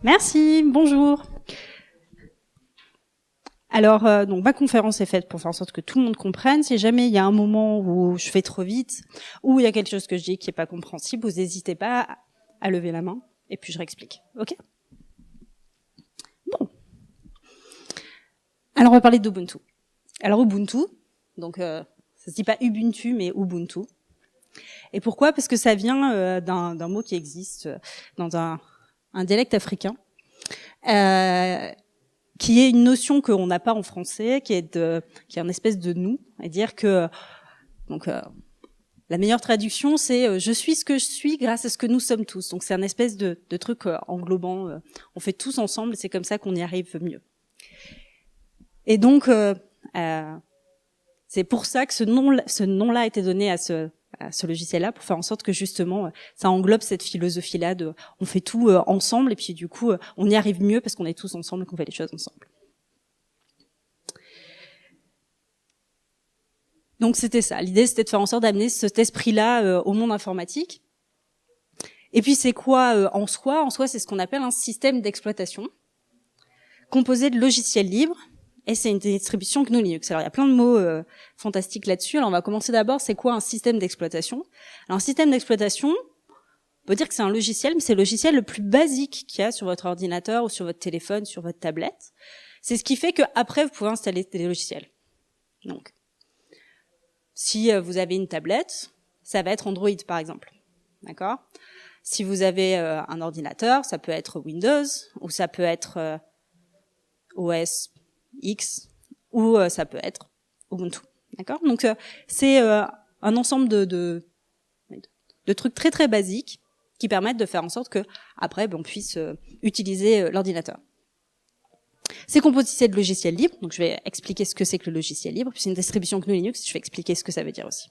Merci, bonjour. Alors, donc ma conférence est faite pour faire en sorte que tout le monde comprenne. Si jamais il y a un moment où je fais trop vite, ou il y a quelque chose que je dis qui est pas compréhensible, vous n'hésitez pas à lever la main, et puis je réexplique. Ok ? Bon. Alors, on va parler d'Ubuntu. Alors, Ubuntu, donc ça se dit pas Ubuntu, mais Ubuntu. Et pourquoi ? Parce que ça vient d'un mot qui existe dans un dialecte africain, qui est une notion qu'on n'a pas en français, qui est une espèce de nous, et dire que donc la meilleure traduction c'est je suis ce que je suis grâce à ce que nous sommes tous. Donc c'est un espèce de truc englobant, on fait tous ensemble, et c'est comme ça qu'on y arrive mieux. Et donc c'est pour ça que ce nom-là a été donné à ce logiciel-là, pour faire en sorte que justement ça englobe cette philosophie-là de on fait tout ensemble, et puis du coup on y arrive mieux parce qu'on est tous ensemble et qu'on fait les choses ensemble. Donc c'était ça, l'idée c'était de faire en sorte d'amener cet esprit-là au monde informatique. Et puis c'est quoi en soi ? En soi c'est ce qu'on appelle un système d'exploitation composé de logiciels libres. Et c'est une distribution GNU Linux. Alors il y a plein de mots fantastiques là-dessus. Alors on va commencer d'abord, c'est quoi un système d'exploitation ? Alors un système d'exploitation, on peut dire que c'est un logiciel, mais c'est le logiciel le plus basique qu'il y a sur votre ordinateur ou sur votre téléphone, sur votre tablette. C'est ce qui fait qu'après vous pouvez installer des logiciels. Donc, si vous avez une tablette, ça va être Android par exemple. D'accord ? Si vous avez un ordinateur, ça peut être Windows, ou ça peut être OS X, ou ça peut être Ubuntu, d'accord ? Donc c'est un ensemble de trucs très très basiques qui permettent de faire en sorte que après on puisse utiliser l'ordinateur. C'est composé de logiciels libres, donc je vais expliquer ce que c'est que le logiciel libre, puis c'est une distribution GNU Linux, je vais expliquer ce que ça veut dire aussi.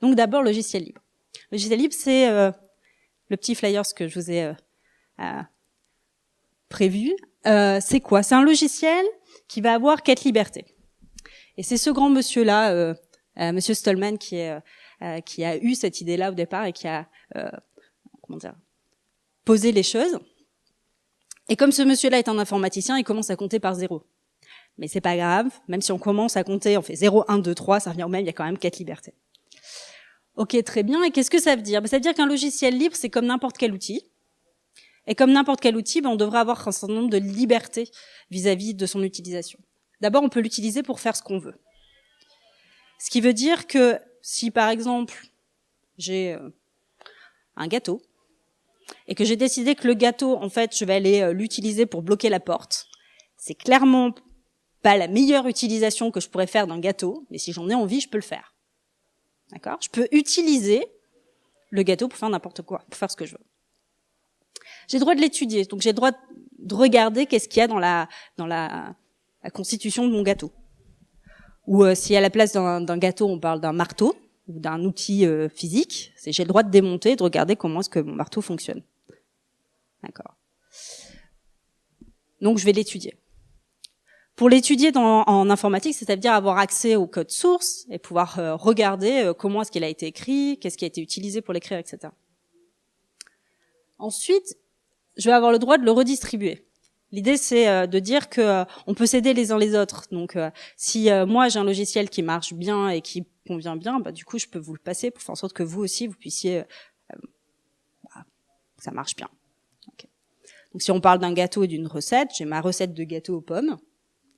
Donc d'abord logiciel libre. Le logiciel libre c'est le petit flyer que je vous ai prévu. C'est quoi ? C'est un logiciel qui va avoir 4 libertés. Et c'est ce grand monsieur-là, monsieur Stallman, qui a eu cette idée-là au départ et qui a posé les choses. Et comme ce monsieur-là est un informaticien, il commence à compter par 0. Mais c'est pas grave, même si on commence à compter, on fait 0, 1, 2, 3, ça revient au même, il y a quand même 4 libertés. Ok, très bien. Et qu'est-ce que ça veut dire ? Ça veut dire qu'un logiciel libre, c'est comme n'importe quel outil. Et comme n'importe quel outil, on devrait avoir un certain nombre de libertés vis-à-vis de son utilisation. D'abord, on peut l'utiliser pour faire ce qu'on veut. Ce qui veut dire que si, par exemple, j'ai un gâteau, et que j'ai décidé que le gâteau, en fait, je vais aller l'utiliser pour bloquer la porte, c'est clairement pas la meilleure utilisation que je pourrais faire d'un gâteau, mais si j'en ai envie, je peux le faire. D'accord ? Je peux utiliser le gâteau pour faire n'importe quoi, pour faire ce que je veux. J'ai le droit de l'étudier, donc j'ai le droit de regarder qu'est-ce qu'il y a dans la constitution de mon gâteau. Ou si à la place d'un gâteau, on parle d'un marteau ou d'un outil physique, j'ai le droit de démonter, de regarder comment est-ce que mon marteau fonctionne. D'accord. Donc je vais l'étudier. Pour l'étudier en informatique, c'est-à-dire avoir accès au code source et pouvoir regarder comment est-ce qu'il a été écrit, qu'est-ce qui a été utilisé pour l'écrire, etc. Ensuite, je vais avoir le droit de le redistribuer. L'idée, c'est de dire que on peut s'aider les uns les autres. Donc, si moi j'ai un logiciel qui marche bien et qui convient bien, du coup, je peux vous le passer pour faire en sorte que vous aussi vous puissiez, que ça marche bien. Okay. Donc, si on parle d'un gâteau et d'une recette, j'ai ma recette de gâteau aux pommes.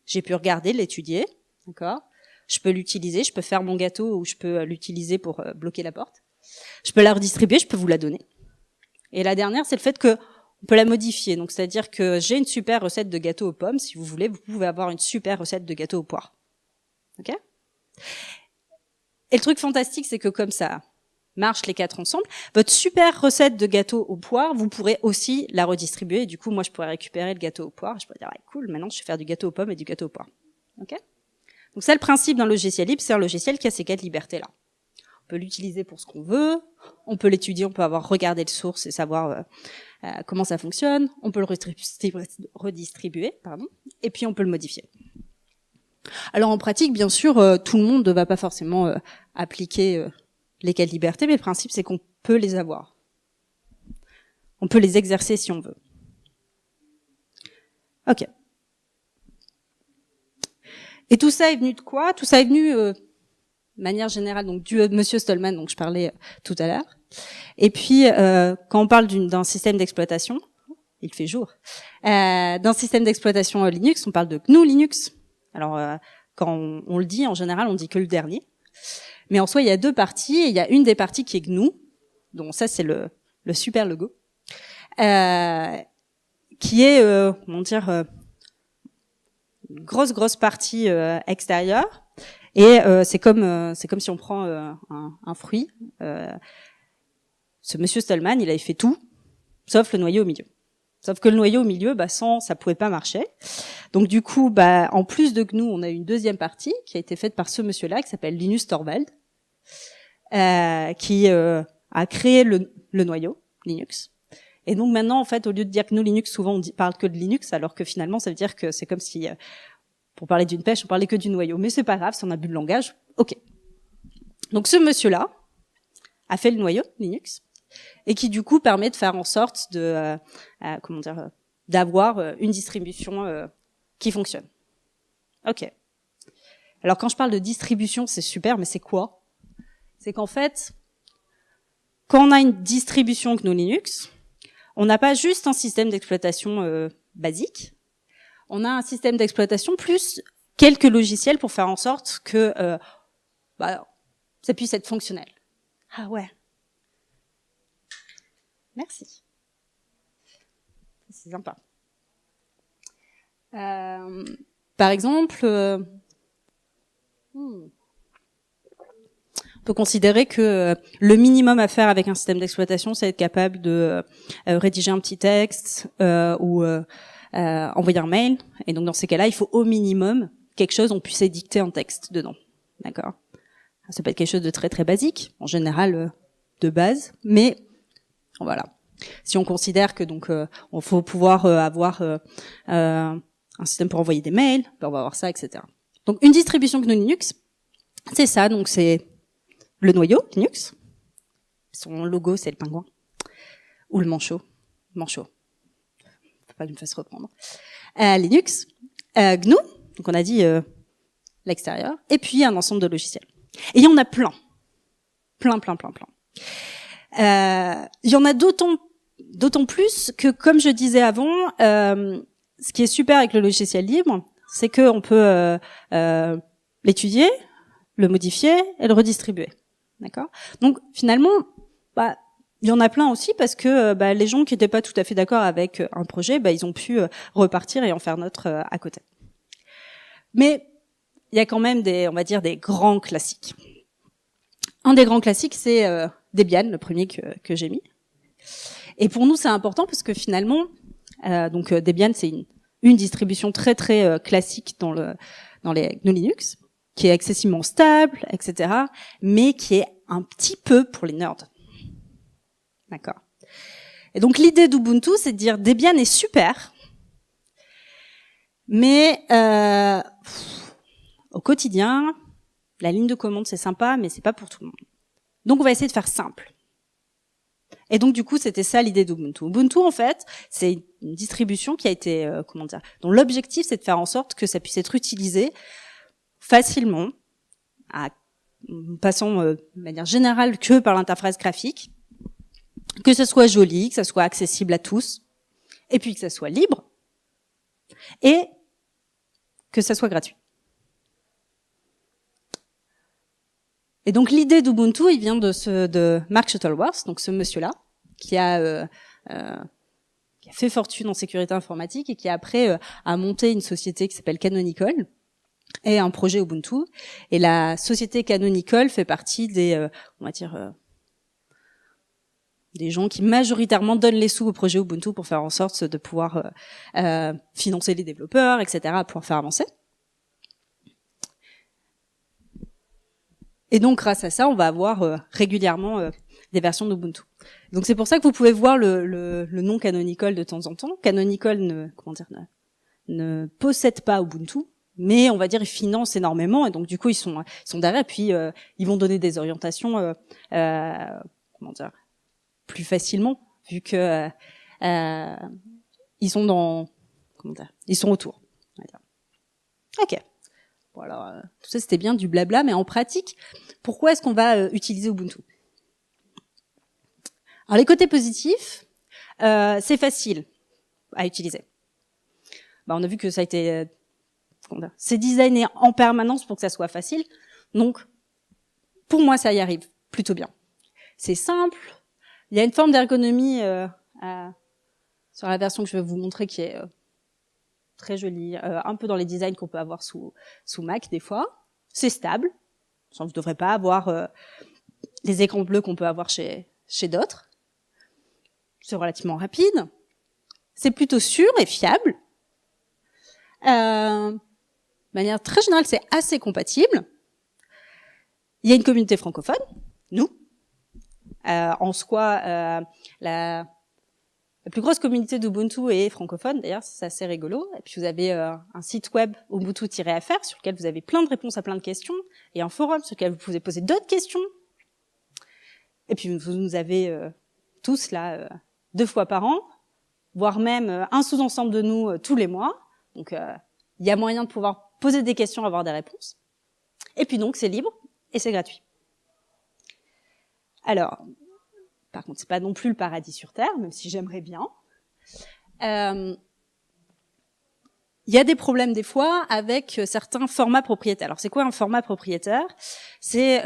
J'ai pu regarder, l'étudier, d'accord ? Je peux l'utiliser, je peux faire mon gâteau ou je peux l'utiliser pour bloquer la porte. Je peux la redistribuer, je peux vous la donner. Et la dernière, c'est le fait que on peut la modifier. Donc, c'est-à-dire que j'ai une super recette de gâteau aux pommes. Si vous voulez, vous pouvez avoir une super recette de gâteau aux poires. Ok ? Et le truc fantastique, c'est que comme ça marche les 4 ensemble, votre super recette de gâteau aux poires, vous pourrez aussi la redistribuer. Et du coup, moi, je pourrais récupérer le gâteau aux poires. Je pourrais dire, cool, maintenant, je vais faire du gâteau aux pommes et du gâteau aux poires. Ok ? Donc, ça, le principe d'un logiciel libre, c'est un logiciel qui a ces 4 libertés-là. On peut l'utiliser pour ce qu'on veut, on peut l'étudier, on peut avoir regardé le source et savoir comment ça fonctionne, on peut le redistribuer, et puis on peut le modifier. Alors en pratique, bien sûr, tout le monde ne va pas forcément appliquer les 4 libertés, mais le principe c'est qu'on peut les avoir. On peut les exercer si on veut. Ok. Et tout ça est venu de quoi? Tout ça est venu de manière générale donc du Monsieur Stallman dont je parlais tout à l'heure. Et puis quand on parle d'un système d'exploitation, il fait jour. D'un système d'exploitation Linux, on parle de GNU Linux. Alors quand on le dit en général, on dit que le dernier. Mais en soi, il y a deux parties. Et il y a une des parties qui est GNU, donc ça c'est le super logo, qui est comment dire une grosse partie extérieure. Et c'est comme si on prend un fruit. Ce Monsieur Stallman, il avait fait tout, sauf le noyau au milieu. Sauf que le noyau au milieu, sans, ça pouvait pas marcher. Donc du coup, en plus de GNU, on a une deuxième partie qui a été faite par ce monsieur-là, qui s'appelle Linus Torvald, qui a créé le noyau Linux. Et donc maintenant, en fait, au lieu de dire GNU Linux, souvent on parle que de Linux, alors que finalement, ça veut dire que c'est comme si, pour parler d'une pêche, on parlait que du noyau. Mais c'est pas grave, si on a bu le langage, ok. Donc ce monsieur-là a fait le noyau Linux, et qui du coup permet de faire en sorte de d'avoir une distribution qui fonctionne. Ok. Alors quand je parle de distribution, c'est super, mais c'est quoi? C'est qu'en fait, quand on a une distribution GNU Linux, on n'a pas juste un système d'exploitation basique, on a un système d'exploitation plus quelques logiciels pour faire en sorte que ça puisse être fonctionnel. Ah ouais. Merci. C'est sympa. Par exemple, on peut considérer que le minimum à faire avec un système d'exploitation, c'est être capable de rédiger un petit texte ou envoyer un mail. Et donc dans ces cas-là, il faut au minimum quelque chose on puisse édicter en texte dedans. D'accord ? Ça peut être quelque chose de très très basique, en général de base, mais voilà. Si on considère que donc on faut pouvoir avoir un système pour envoyer des mails, on va avoir ça, etc. Donc une distribution GNU Linux, c'est ça. Donc c'est le noyau Linux. Son logo c'est le pingouin ou le manchot. Manchot. Faut pas que je me fasse reprendre. Linux, GNU. Donc on a dit l'extérieur. Et puis un ensemble de logiciels. Et il y en a plein. Plein. Il y en a d'autant plus que, comme je disais avant, ce qui est super avec le logiciel libre, c'est qu'on peut l'étudier, le modifier et le redistribuer. D'accord ? Donc finalement, il y en a plein aussi parce que les gens qui n'étaient pas tout à fait d'accord avec un projet, ils ont pu repartir et en faire notre à côté. Mais il y a quand même des grands classiques. Un des grands classiques, c'est Debian, le premier que j'ai mis. Et pour nous, c'est important parce que finalement, Debian, c'est une distribution très très classique dans les GNU Linux, qui est excessivement stable, etc., mais qui est un petit peu pour les nerds. D'accord. Et donc l'idée d'Ubuntu, c'est de dire Debian est super, mais au quotidien, la ligne de commande c'est sympa, mais c'est pas pour tout le monde. Donc on va essayer de faire simple. Et donc du coup, c'était ça l'idée d'Ubuntu. Ubuntu, en fait, c'est une distribution qui a été, dont l'objectif, c'est de faire en sorte que ça puisse être utilisé facilement, passant de manière générale que par l'interface graphique, que ça soit joli, que ça soit accessible à tous, et puis que ça soit libre, et que ça soit gratuit. Et donc l'idée d'Ubuntu, il vient de Mark Shuttleworth, donc ce monsieur-là, qui a fait fortune en sécurité informatique et qui après a monté une société qui s'appelle Canonical et un projet Ubuntu. Et la société Canonical fait partie des, des gens qui majoritairement donnent les sous au projet Ubuntu pour faire en sorte de pouvoir financer les développeurs, etc., pouvoir faire avancer. Et donc, grâce à ça, on va avoir régulièrement des versions d'Ubuntu. Donc, c'est pour ça que vous pouvez voir le nom Canonical de temps en temps. Canonical ne possède pas Ubuntu, mais on va dire ils financent énormément et donc du coup ils sont derrière. Et puis ils vont donner des orientations plus facilement vu que ils sont dans ils sont autour. Ok. Bon alors, tout ça c'était bien du blabla, mais en pratique, pourquoi est-ce qu'on va utiliser Ubuntu? Alors les côtés positifs, c'est facile à utiliser. On a vu que ça a été, c'est designé en permanence pour que ça soit facile. Donc, pour moi, ça y arrive plutôt bien. C'est simple. Il y a une forme d'ergonomie sur la version que je vais vous montrer qui est très jolie, un peu dans les designs qu'on peut avoir sous Mac des fois. C'est stable. Vous ne devrez pas avoir les écrans bleus qu'on peut avoir chez d'autres. C'est relativement rapide. C'est plutôt sûr et fiable. De manière très générale, c'est assez compatible. Il y a une communauté francophone, nous. En soi, la plus grosse communauté d'Ubuntu est francophone, d'ailleurs, c'est assez rigolo. Et puis vous avez un site web ubuntu-fr sur lequel vous avez plein de réponses à plein de questions, et un forum sur lequel vous pouvez poser d'autres questions. Et puis vous nous avez tous là 2 fois par an, voire même un sous-ensemble de nous tous les mois. Donc il y a moyen de pouvoir poser des questions, avoir des réponses. Et puis donc c'est libre et c'est gratuit. Alors, par contre, c'est pas non plus le paradis sur Terre, même si j'aimerais bien. Il y a des problèmes des fois avec certains formats propriétaires. Alors c'est quoi un format propriétaire? C'est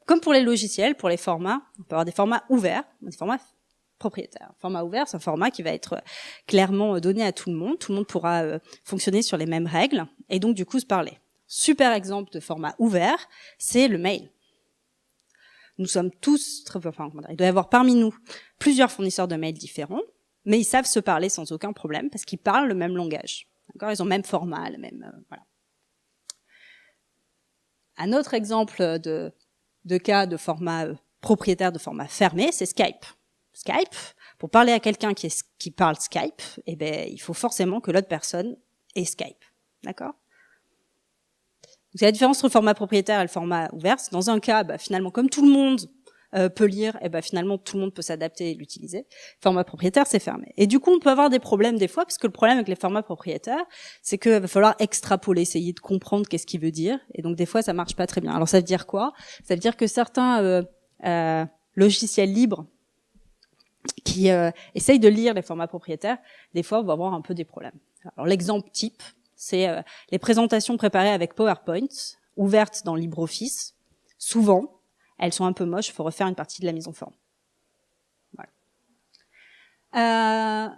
comme pour les logiciels, pour les formats, on peut avoir des formats ouverts, des formats propriétaire. Un format ouvert, c'est un format qui va être clairement donné à tout le monde. Tout le monde pourra fonctionner sur les mêmes règles et donc du coup se parler. Super exemple de format ouvert, c'est le mail. Nous sommes tous, il doit y avoir parmi nous plusieurs fournisseurs de mails différents, mais ils savent se parler sans aucun problème parce qu'ils parlent le même langage. D'accord, ils ont le même format, le même voilà. Un autre exemple de cas de format propriétaire, de format fermé, c'est Skype. Skype, pour parler à quelqu'un qui parle Skype, eh ben, il faut forcément que l'autre personne ait Skype. D'accord? Donc, c'est la différence entre le format propriétaire et le format ouvert. C'est dans un cas, finalement, comme tout le monde peut lire, et finalement, tout le monde peut s'adapter et l'utiliser. Le format propriétaire, c'est fermé. Et du coup, on peut avoir des problèmes des fois, parce que le problème avec les formats propriétaires, c'est qu'il va falloir extrapoler, essayer de comprendre qu'est-ce qu'il veut dire. Et donc, des fois, ça marche pas très bien. Alors, ça veut dire quoi? Ça veut dire que certains logiciels libres qui essayent de lire les formats propriétaires, des fois, on va avoir un peu des problèmes. Alors, l'exemple type, c'est les présentations préparées avec PowerPoint, ouvertes dans LibreOffice. Souvent, elles sont un peu moches, il faut refaire une partie de la mise en forme. Voilà.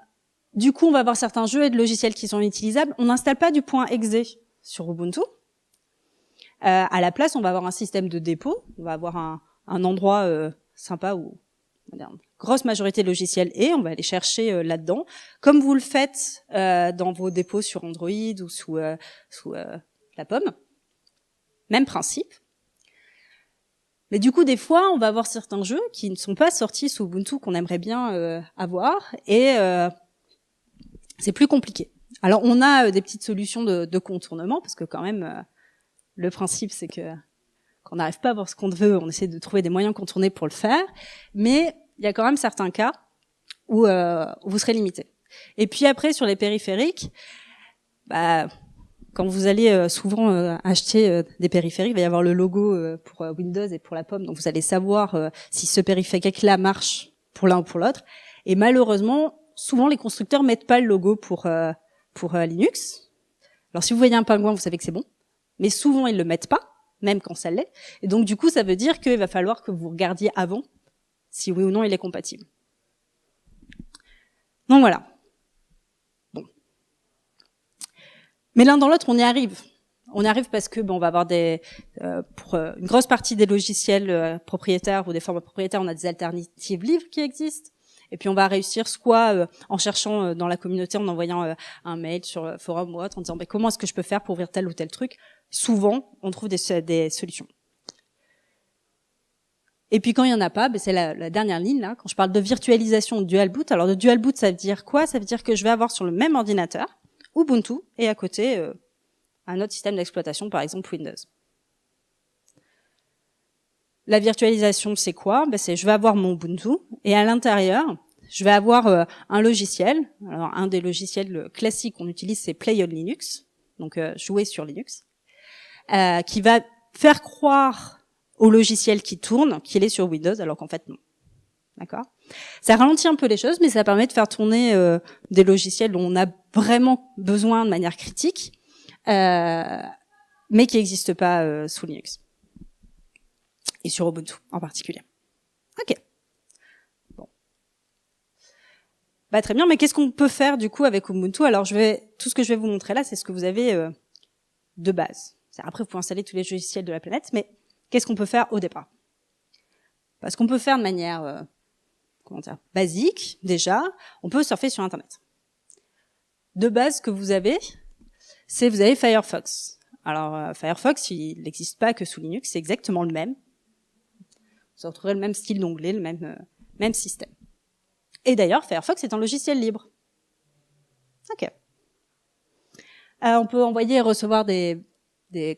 Du coup, on va avoir certains jeux et de logiciels qui sont inutilisables. On n'installe pas du .exe sur Ubuntu. À la place, on va avoir un système de dépôt. On va avoir un endroit sympa où grosse majorité de logiciels et on va aller chercher là-dedans, comme vous le faites dans vos dépôts sur Android ou sous la pomme. Même principe. Mais du coup, des fois, on va avoir certains jeux qui ne sont pas sortis sous Ubuntu qu'on aimerait bien avoir et c'est plus compliqué. Alors, on a des petites solutions de contournement parce que quand même, le principe, c'est que quand on n'arrive pas à voir ce qu'on veut, on essaie de trouver des moyens contournés pour le faire, mais il y a quand même certains cas où vous serez limité. Et puis après, sur les périphériques, quand vous allez souvent acheter des périphériques, il va y avoir le logo pour Windows et pour la pomme, donc vous allez savoir si ce périphérique-là marche pour l'un ou pour l'autre. Et malheureusement, souvent les constructeurs mettent pas le logo pour Linux. Alors si vous voyez un pingouin, vous savez que c'est bon, mais souvent ils le mettent pas, même quand ça l'est. Et donc du coup, ça veut dire qu'il va falloir que vous regardiez avant si oui ou non il est compatible. Donc voilà. Bon. Mais l'un dans l'autre, on y arrive. On y arrive parce que on va avoir pour une grosse partie des logiciels propriétaires ou des formats propriétaires, on a des alternatives libres qui existent. Et puis on va réussir soit en cherchant dans la communauté, en envoyant un mail sur le forum ou autre, en disant comment est-ce que je peux faire pour ouvrir tel ou tel truc. Souvent, on trouve des solutions. Et puis quand il y en a pas, c'est la dernière ligne là. Quand je parle de virtualisation de dual boot, alors de dual boot, ça veut dire quoi? Ça veut dire que je vais avoir sur le même ordinateur Ubuntu et à côté un autre système d'exploitation, par exemple Windows. La virtualisation, c'est quoi? C'est je vais avoir mon Ubuntu et à l'intérieur, je vais avoir un logiciel. Alors, un des logiciels classiques qu'on utilise, c'est Play on Linux, donc jouer sur Linux, qui va faire croire au logiciel qui tourne qu'il est sur Windows, alors qu'en fait non. D'accord ? Ça ralentit un peu les choses, mais ça permet de faire tourner des logiciels dont on a vraiment besoin de manière critique, mais qui n'existent pas sous Linux et sur Ubuntu en particulier. Ok. Bon. Très bien, mais qu'est-ce qu'on peut faire du coup avec Ubuntu ? Alors tout ce que je vais vous montrer là, c'est ce que vous avez de base. Après, vous pouvez installer tous les logiciels de la planète, mais qu'est-ce qu'on peut faire au départ ? Parce qu'on peut faire de manière basique, déjà, on peut surfer sur Internet. De base, ce que vous avez Firefox. Alors, Firefox, il n'existe pas que sous Linux, c'est exactement le même. Vous retrouverez le même style d'onglet, le même système. Et d'ailleurs, Firefox est un logiciel libre. Ok. On peut envoyer et recevoir des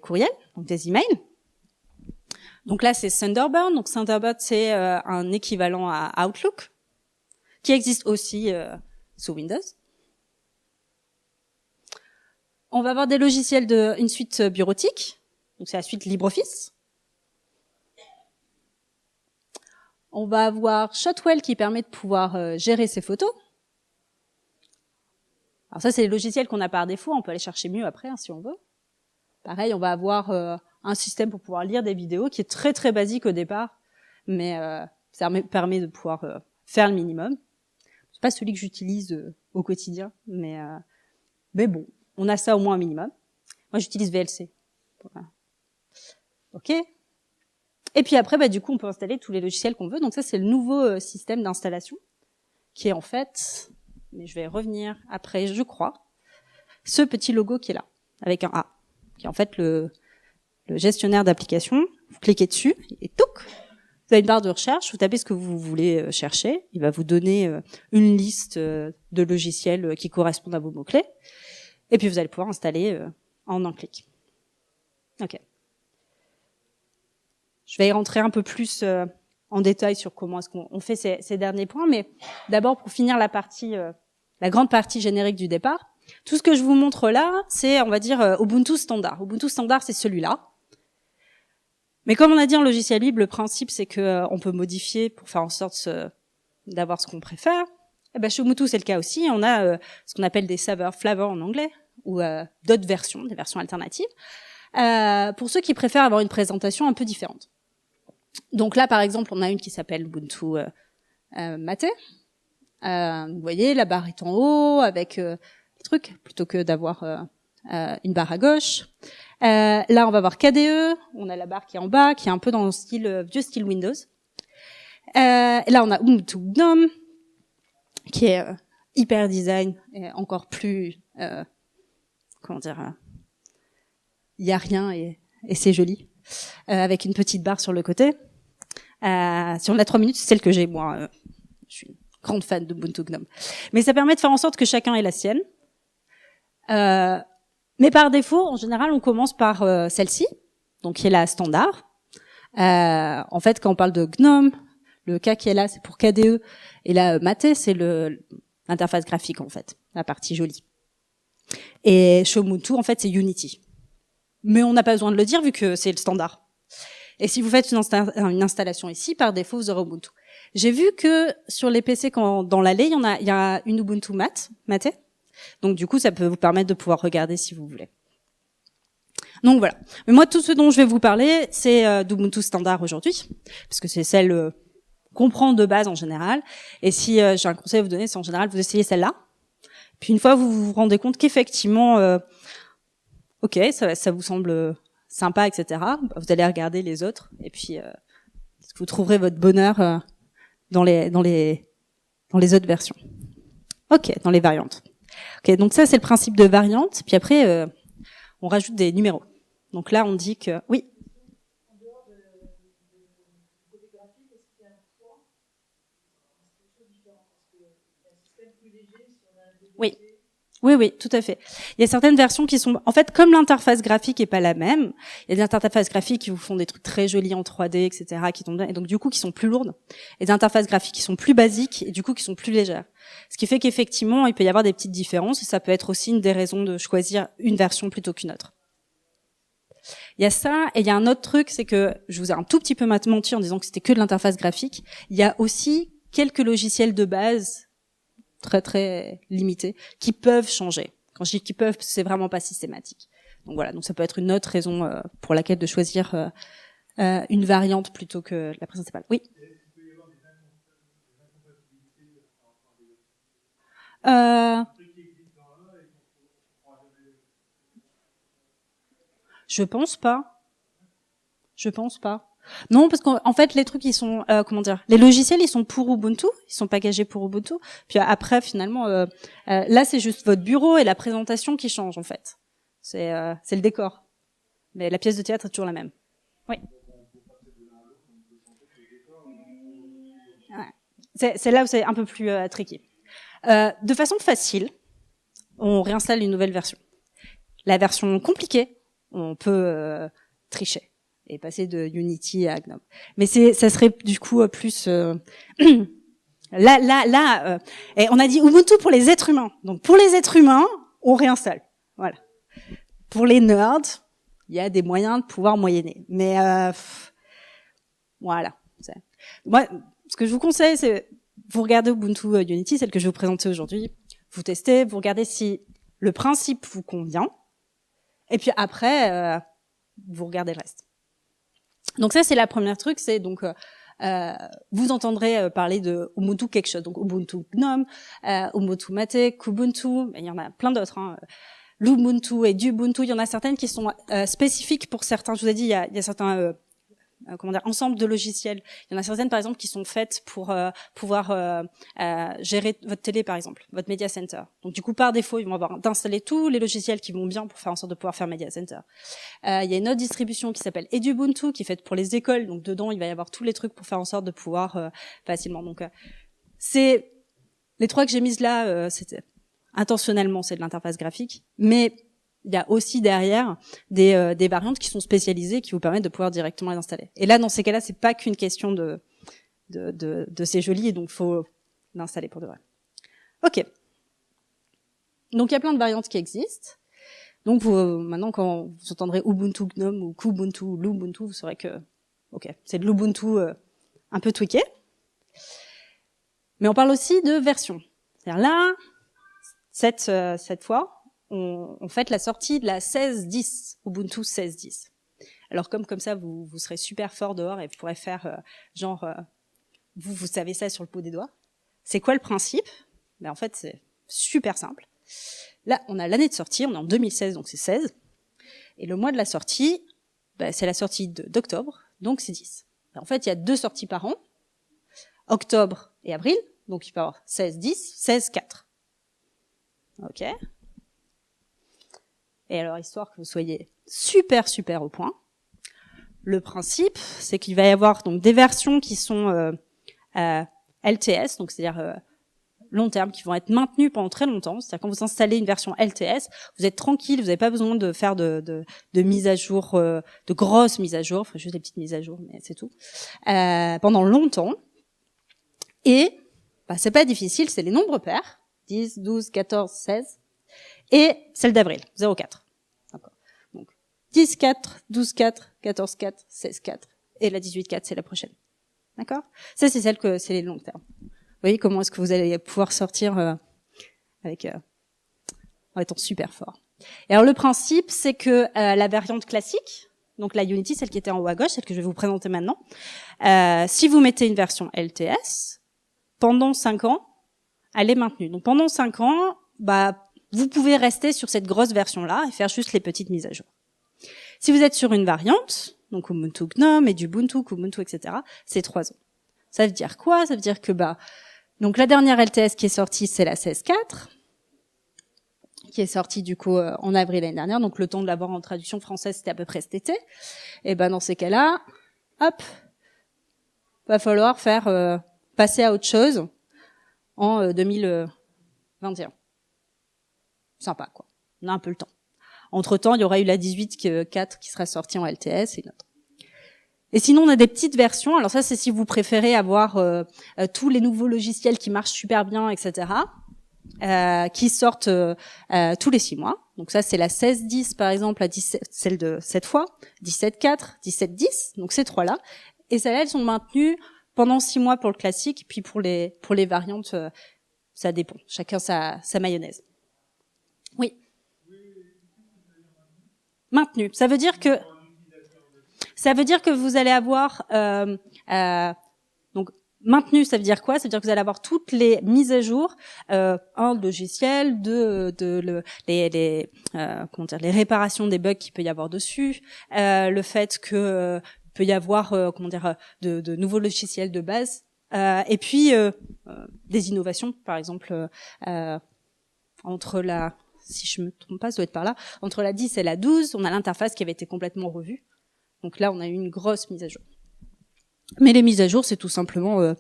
courriels, donc des emails. Donc là, c'est Thunderbird. Donc Thunderbird, c'est un équivalent à Outlook, qui existe aussi sous Windows. On va avoir des logiciels une suite bureautique. Donc c'est la suite LibreOffice. On va avoir Shotwell qui permet de pouvoir gérer ses photos. Alors ça, c'est les logiciels qu'on a par défaut. On peut aller chercher mieux après, si on veut. Pareil, on va avoir un système pour pouvoir lire des vidéos qui est très très basique au départ, mais ça permet de pouvoir faire le minimum. C'est pas celui que j'utilise au quotidien, mais bon, on a ça au moins un minimum. Moi, j'utilise VLC. Voilà. Ok. Et puis après, du coup, on peut installer tous les logiciels qu'on veut. Donc ça, c'est le nouveau système d'installation, qui est en fait, mais je vais revenir après, je crois, ce petit logo qui est là, avec un A, qui est en fait le gestionnaire d'application. Vous cliquez dessus et touc, vous avez une barre de recherche, vous tapez ce que vous voulez chercher, il va vous donner une liste de logiciels qui correspondent à vos mots-clés, et puis vous allez pouvoir installer en un clic. Ok. Je vais y rentrer un peu plus en détail sur comment est-ce qu'on fait ces derniers points, mais d'abord pour finir la grande partie générique du départ, tout ce que je vous montre là, c'est, on va dire, Ubuntu standard. Ubuntu standard, c'est celui-là. Mais comme on a dit en logiciel libre, le principe, c'est que on peut modifier pour faire en sorte d'avoir ce qu'on préfère. Et chez Ubuntu, c'est le cas aussi. On a ce qu'on appelle des flavors en anglais, ou d'autres versions, des versions alternatives, pour ceux qui préfèrent avoir une présentation un peu différente. Donc là, par exemple, on a une qui s'appelle Ubuntu Mate. Vous voyez, la barre est en haut avec les trucs, plutôt que d'avoir une barre à gauche. Là, on va voir KDE. On a la barre qui est en bas, qui est un peu dans le style vieux style Windows. Là, on a Ubuntu GNOME, qui est hyper design et encore plus, il y a rien et c'est joli, avec une petite barre sur le côté. Si on a 3 minutes, c'est celle que j'ai moi. Je suis une grande fan d'Ubuntu GNOME. Mais ça permet de faire en sorte que chacun ait la sienne. Mais par défaut, en général, on commence par celle-ci, donc qui est la standard. En fait, quand on parle de GNOME, le K qui est là, c'est pour KDE, et là, Mate, c'est l'interface graphique, en fait, la partie jolie. Et chez Ubuntu, en fait, c'est Unity. Mais on n'a pas besoin de le dire vu que c'est le standard. Et si vous faites une installation ici, par défaut, vous aurez Ubuntu. J'ai vu que sur les PC, dans l'allée, il y a une Ubuntu Mate. Donc du coup, ça peut vous permettre de pouvoir regarder si vous voulez. Donc voilà. Mais moi, tout ce dont je vais vous parler, c'est d'Ubuntu standard aujourd'hui, parce que c'est celle qu'on prend de base en général. Et si j'ai un conseil à vous donner, c'est en général vous essayez celle-là. Puis une fois, vous vous rendez compte qu'effectivement, ok, ça vous semble sympa, etc. Vous allez regarder les autres, et puis vous trouverez votre bonheur dans les autres versions. Ok, dans les variantes. Ok, donc ça c'est le principe de variante. Puis après, on rajoute des numéros. Donc là, on dit que oui. En dehors de côté graphique, est-ce qu'il y a un choix? C'est quelque chose de différent parce que un système plus léger, si on a un oui. Oui, oui, tout à fait. Il y a certaines versions qui sont, en fait, comme l'interface graphique est pas la même, il y a des interfaces graphiques qui vous font des trucs très jolis en 3D, etc., qui tombent bien, et donc du coup qui sont plus lourdes, et des interfaces graphiques qui sont plus basiques, et du coup qui sont plus légères. Ce qui fait qu'effectivement, il peut y avoir des petites différences, et ça peut être aussi une des raisons de choisir une version plutôt qu'une autre. Il y a ça, et il y a un autre truc, c'est que je vous ai un tout petit peu menti en disant que c'était que de l'interface graphique. Il y a aussi quelques logiciels de base très très limités qui peuvent changer. Quand je dis qu'ils peuvent, c'est vraiment pas systématique. Donc voilà, donc ça peut être une autre raison pour laquelle de choisir une variante plutôt que la principale. Oui. Je pense pas. Je pense pas. Non, parce qu'en fait, les trucs, ils sont, les logiciels, ils sont pour Ubuntu, ils sont packagés pour Ubuntu. Puis après, finalement, là, c'est juste votre bureau et la présentation qui change, en fait. C'est le décor. Mais la pièce de théâtre est toujours la même. Oui. Ouais. C'est là où c'est un peu plus tricky. De façon facile, on réinstalle une nouvelle version. La version compliquée, on peut tricher et passer de Unity à GNOME. Mais ça serait du coup plus là et on a dit Ubuntu pour les êtres humains. Donc pour les êtres humains, on réinstalle. Voilà. Pour les nerds, il y a des moyens de pouvoir moyenner. Mais voilà. Moi, ce que je vous conseille, c'est vous regardez Ubuntu Unity, celle que je vais vous présenter aujourd'hui. Vous testez, vous regardez si le principe vous convient. Et puis après, vous regardez le reste. Donc ça, c'est la première truc, c'est donc vous entendrez parler de Ubuntu quelque chose, donc Ubuntu GNOME, Ubuntu Mate, Kubuntu, il y en a plein d'autres. Hein. L'Ubuntu et du Ubuntu, il y en a certaines qui sont spécifiques pour certains. Je vous ai dit, il y a certains ensemble de logiciels. Il y en a certaines, par exemple, qui sont faites pour pouvoir gérer votre télé, par exemple, votre Media Center. Donc, du coup, par défaut, ils vont avoir d'installer tous les logiciels qui vont bien pour faire en sorte de pouvoir faire Media Center. Il y a une autre distribution qui s'appelle Edubuntu, qui est faite pour les écoles. Donc, dedans, il va y avoir tous les trucs pour faire en sorte de pouvoir facilement. Donc, c'est les trois que j'ai mises là. C'était intentionnellement, c'est de l'interface graphique, mais il y a aussi derrière des variantes qui sont spécialisées qui vous permettent de pouvoir directement les installer. Et là, dans ces cas-là, c'est pas qu'une question de c'est joli et donc faut l'installer pour de vrai. Ok. Donc il y a plein de variantes qui existent. Donc maintenant, quand vous entendrez Ubuntu GNOME ou Kubuntu ou Lubuntu, vous saurez que c'est de l'Ubuntu un peu tweaké. Mais on parle aussi de version. C'est-à-dire là, cette fois, on fait la sortie de la 16.10, Ubuntu 16.10. Alors comme ça, vous serez super fort dehors et vous pourrez faire vous savez ça sur le bout des doigts. C'est quoi le principe? En fait, c'est super simple. Là, on a l'année de sortie, on est en 2016, donc c'est 16. Et le mois de la sortie, c'est la sortie d'octobre, donc c'est 10. En fait, il y a 2 sorties par an, octobre et avril, donc il peut y avoir 16.10, 16.4. Ok. Et alors, histoire que vous soyez super au point, le principe, c'est qu'il va y avoir donc des versions qui sont LTS, donc c'est-à-dire long terme, qui vont être maintenues pendant très longtemps. C'est-à-dire quand vous installez une version LTS, vous êtes tranquille, vous n'avez pas besoin de faire de mises à jour, de grosses mises à jour, enfin juste des petites mises à jour, mais c'est tout, pendant longtemps. Et c'est pas difficile, c'est les nombres pairs, 10, 12, 14, 16. Et celle d'avril, 0,4. D'accord. Donc 10,4, 12,4, 14,4, 16,4. Et la 18,4, c'est la prochaine. D'accord? Ça, c'est c'est les longs termes. Vous voyez comment est-ce que vous allez pouvoir sortir en étant super fort. Et alors le principe, c'est que la variante classique, donc la Unity, celle qui était en haut à gauche, celle que je vais vous présenter maintenant, si vous mettez une version LTS, pendant 5 ans, elle est maintenue. Donc pendant 5 ans, vous pouvez rester sur cette grosse version-là et faire juste les petites mises à jour. Si vous êtes sur une variante, donc Ubuntu GNOME et du Ubuntu, Kubuntu, etc., c'est 3 ans. Ça veut dire quoi? Ça veut dire que donc la dernière LTS qui est sortie, c'est la 16.4, qui est sortie du coup en avril l'année dernière. Donc le temps de l'avoir en traduction française, c'était à peu près cet été. Et dans ces cas-là, hop, va falloir faire passer à autre chose en 2021. sympa, quoi. On a un peu le temps. Entre-temps, il y aura eu la 18.4 qui sera sortie en LTS et une autre. Et sinon, on a des petites versions. Alors ça, c'est si vous préférez avoir tous les nouveaux logiciels qui marchent super bien, etc., qui sortent tous les 6 mois. Donc ça, c'est la 16.10, par exemple, la 17, celle de cette fois, 17.4, 17.10, donc ces trois-là. Et celles-là, elles sont maintenues pendant 6 mois pour le classique, puis pour les variantes, ça dépend. Chacun sa mayonnaise. Oui. Maintenu. Ça veut dire que vous allez avoir donc maintenu, ça veut dire quoi? Ça veut dire que vous allez avoir toutes les mises à jour, un logiciel, les réparations des bugs qu'il peut y avoir dessus, le fait que peut y avoir de nouveaux logiciels de base, et puis des innovations, par exemple entre la, si je me trompe pas, ça doit être par là, entre la 10 et la 12, on a l'interface qui avait été complètement revue. Donc là, on a eu une grosse mise à jour. Mais les mises à jour, c'est tout simplement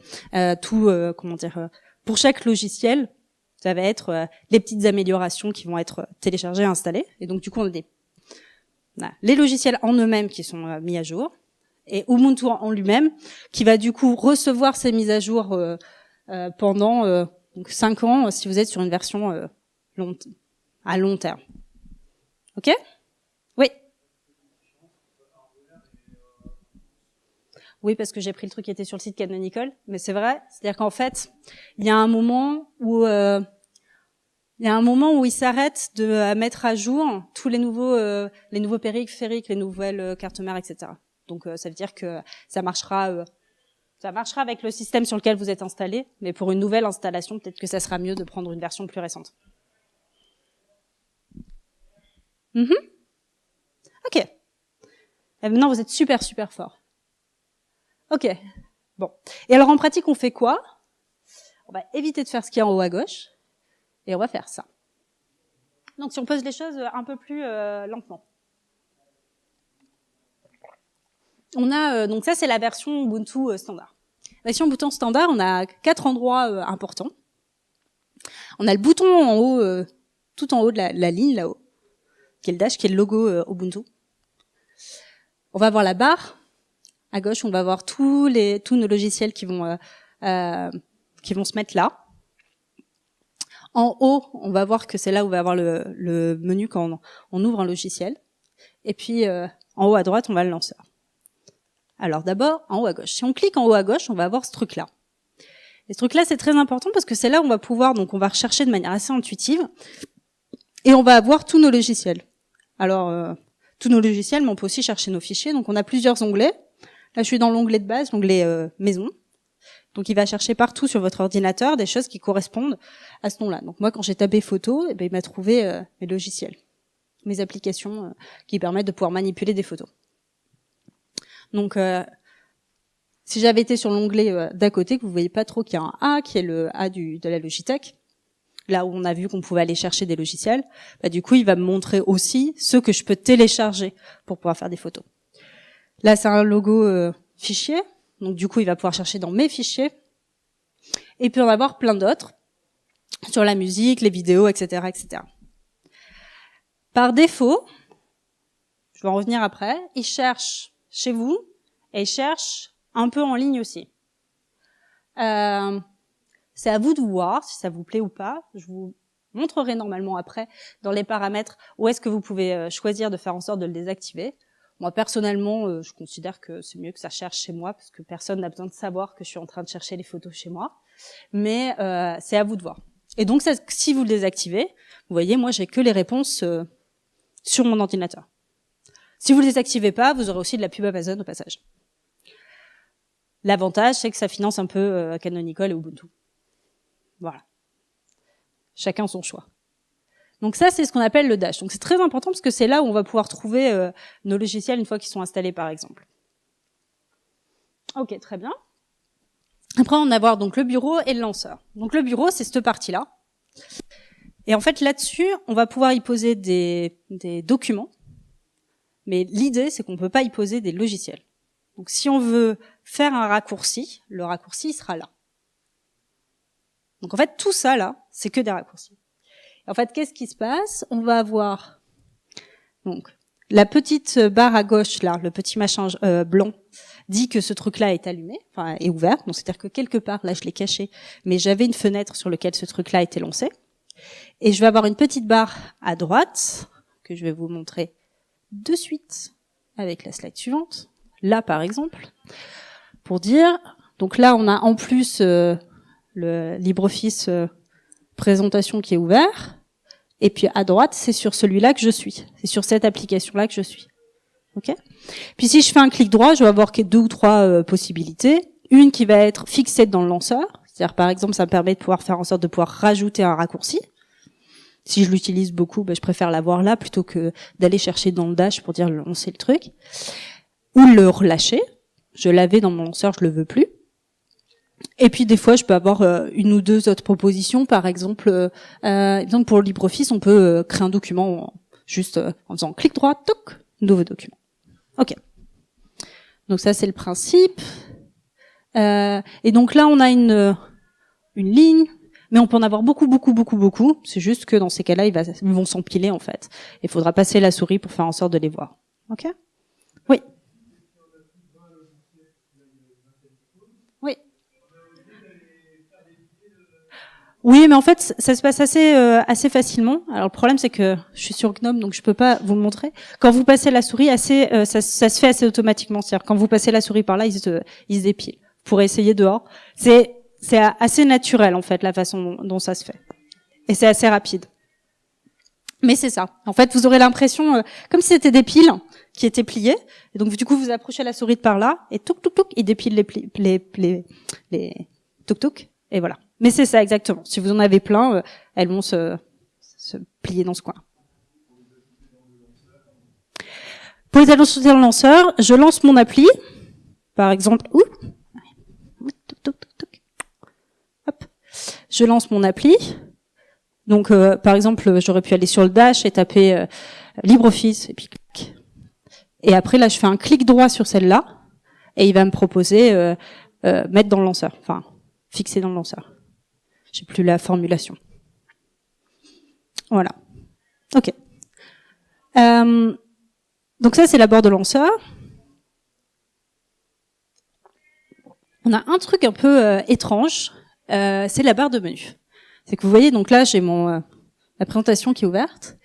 pour chaque logiciel, ça va être les petites améliorations qui vont être téléchargées et installées. Et donc du coup, on a les logiciels en eux-mêmes qui sont mis à jour, et Ubuntu en lui-même qui va du coup recevoir ces mises à jour pendant 5 ans si vous êtes sur une version à long terme. Ok ? Oui. Oui, parce que j'ai pris le truc qui était sur le site Canonical, mais c'est vrai, c'est-à-dire qu'en fait, il y a un moment où il s'arrête de mettre à jour tous les nouveaux périphériques, les nouvelles cartes mères, etc. Donc ça veut dire que ça marchera avec le système sur lequel vous êtes installé, mais pour une nouvelle installation, peut-être que ça sera mieux de prendre une version plus récente. Ok. Et maintenant, vous êtes super, super fort. Ok. Bon. Et alors, en pratique, on fait quoi? On va éviter de faire ce qu'il y a en haut à gauche, et on va faire ça. Donc, si on pose les choses un peu plus lentement. On a donc ça, c'est la version Ubuntu standard. La version Ubuntu standard, on a 4 endroits importants. On a le bouton en haut, tout en haut de la ligne là-haut, qui est le dash, qui est le logo Ubuntu. On va avoir la barre. À gauche, on va voir tous nos logiciels qui vont se mettre là. En haut, on va voir que c'est là où on va avoir le menu quand on ouvre un logiciel. Et puis en haut à droite, on va le lanceur. Alors d'abord, en haut à gauche. Si on clique en haut à gauche, on va avoir ce truc-là. Et ce truc-là, c'est très important parce que c'est là où on va pouvoir, donc on va rechercher de manière assez intuitive, et on va avoir tous nos logiciels. Alors, tous nos logiciels, mais on peut aussi chercher nos fichiers. Donc on a plusieurs onglets. Là, je suis dans l'onglet de base, l'onglet maison. Donc il va chercher partout sur votre ordinateur des choses qui correspondent à ce nom-là. Donc moi, quand j'ai tapé photo, il m'a trouvé mes logiciels, mes applications qui permettent de pouvoir manipuler des photos. Donc, si j'avais été sur l'onglet d'à côté, que vous voyez pas trop qu'il y a un A, qui est le A de la Logitech, là où on a vu qu'on pouvait aller chercher des logiciels, du coup, il va me montrer aussi ceux que je peux télécharger pour pouvoir faire des photos. Là, c'est un logo fichier, donc du coup, il va pouvoir chercher dans mes fichiers. Et puis, on va avoir plein d'autres, sur la musique, les vidéos, etc., etc. Par défaut, je vais en revenir après, il cherche chez vous, et cherche un peu en ligne aussi. C'est à vous de voir si ça vous plaît ou pas. Je vous montrerai normalement après dans les paramètres où est-ce que vous pouvez choisir de faire en sorte de le désactiver. Moi personnellement, je considère que c'est mieux que ça cherche chez moi parce que personne n'a besoin de savoir que je suis en train de chercher les photos chez moi. Mais c'est à vous de voir. Et donc si vous le désactivez, vous voyez, moi j'ai que les réponses sur mon ordinateur. Si vous ne les activez pas, vous aurez aussi de la pub Amazon au passage. L'avantage, c'est que ça finance un peu Canonical et Ubuntu. Voilà. Chacun son choix. Donc ça, c'est ce qu'on appelle le dash. Donc c'est très important parce que c'est là où on va pouvoir trouver nos logiciels une fois qu'ils sont installés, par exemple. Ok, très bien. Après, on va avoir donc le bureau et le lanceur. Donc le bureau, c'est cette partie-là. Et en fait, là-dessus, on va pouvoir y poser des documents. Mais l'idée, c'est qu'on ne peut pas y poser des logiciels. Donc si on veut faire un raccourci, le raccourci sera là. Donc en fait, tout ça là, c'est que des raccourcis. En fait, qu'est-ce qui se passe? On va avoir donc la petite barre à gauche là, le petit machin blanc, dit que ce truc-là est allumé, enfin est ouvert. Donc c'est-à-dire que quelque part là, je l'ai caché, mais j'avais une fenêtre sur laquelle ce truc-là était lancé. Et je vais avoir une petite barre à droite que je vais vous montrer de suite avec la slide suivante. Là, par exemple, pour dire, donc là, on a en plus le LibreOffice présentation qui est ouvert. Et puis à droite, c'est sur celui-là que je suis. C'est sur cette application-là que je suis. Ok ? Puis si je fais un clic droit, je vais avoir 2 ou 3 possibilités. Une qui va être fixée dans le lanceur. C'est-à-dire, par exemple, ça me permet de pouvoir faire en sorte de pouvoir rajouter un raccourci. Si je l'utilise beaucoup, je préfère l'avoir là plutôt que d'aller chercher dans le dash pour dire lancer le truc. Ou le relâcher. Je l'avais dans mon lanceur, je le veux plus. Et puis des fois, je peux avoir une ou deux autres propositions. Par exemple, pour LibreOffice, on peut créer un document juste en faisant clic droit, toc, nouveau document. Ok. Donc ça, c'est le principe. Et donc là, on a une ligne, mais on peut en avoir beaucoup. C'est juste que dans ces cas-là, ils vont s'empiler en fait. Il faudra passer la souris pour faire en sorte de les voir. Ok ? Oui. Oui. Oui, mais en fait, ça se passe assez facilement. Alors le problème, c'est que je suis sur GNOME, donc je peux pas vous le montrer. Quand vous passez la souris, ça se fait assez automatiquement. C'est-à-dire quand vous passez la souris par là, ils se dépilent. Vous pourrez essayer dehors. C'est assez naturel en fait la façon dont ça se fait, et c'est assez rapide. Mais c'est ça. En fait, vous aurez l'impression comme si c'était des piles qui étaient pliées. Et donc du coup, vous approchez la souris de par là et touc, il dépile les touc, et voilà. Mais c'est ça exactement. Si vous en avez plein, elles vont se plier dans ce coin. Pour les ajouter dans le lanceur, je lance mon appli, par exemple. Hop. Je lance mon appli. Donc, par exemple, j'aurais pu aller sur le dash et taper LibreOffice et puis clic. Et après, là, je fais un clic droit sur celle-là et il va me proposer mettre dans le lanceur, enfin fixer dans le lanceur. J'ai plus la formulation. Voilà. Ok. Donc ça, c'est la barre de lanceur. On a un truc un peu étrange, c'est la barre de menu. C'est que vous voyez, donc là, j'ai la présentation qui est ouverte.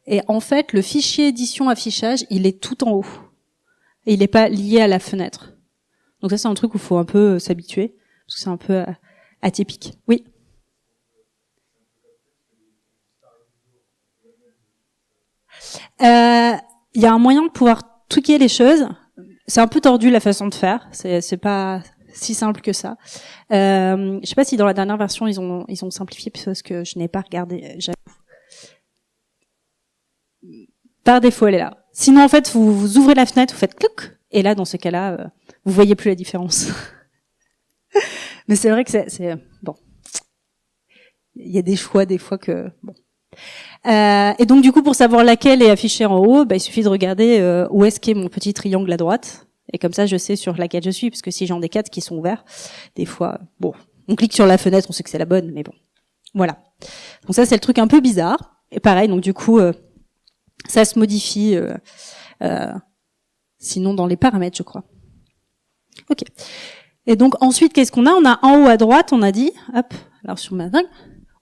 Et en fait, le fichier édition affichage, il est tout en haut. Et il n'est pas lié à la fenêtre. Donc ça, c'est un truc où il faut un peu s'habituer, parce que c'est un peu atypique. Oui. Il y a un moyen de pouvoir tweaker les choses. C'est un peu tordu la façon de faire. C'est pas si simple que ça. Je sais pas si dans la dernière version ils ont simplifié, parce que je n'ai pas regardé. J'avoue. Par défaut, elle est là. Sinon, en fait, vous ouvrez la fenêtre, vous faites clic, et là, dans ce cas-là, vous voyez plus la différence. Mais c'est vrai que c'est bon. Il y a des choix des fois que bon. Et donc du coup, pour savoir laquelle est affichée en haut, il suffit de regarder où est-ce qu'est mon petit triangle à droite, et comme ça, je sais sur laquelle je suis, parce que si j'en ai 4 qui sont ouverts, des fois, bon, on clique sur la fenêtre, on sait que c'est la bonne, mais bon, voilà. Donc ça, c'est le truc un peu bizarre. Et pareil, donc du coup, ça se modifie, sinon dans les paramètres, je crois. Ok. Et donc ensuite, qu'est-ce qu'on a ? On a en haut à droite, on a dit, hop, alors sur ma dingue,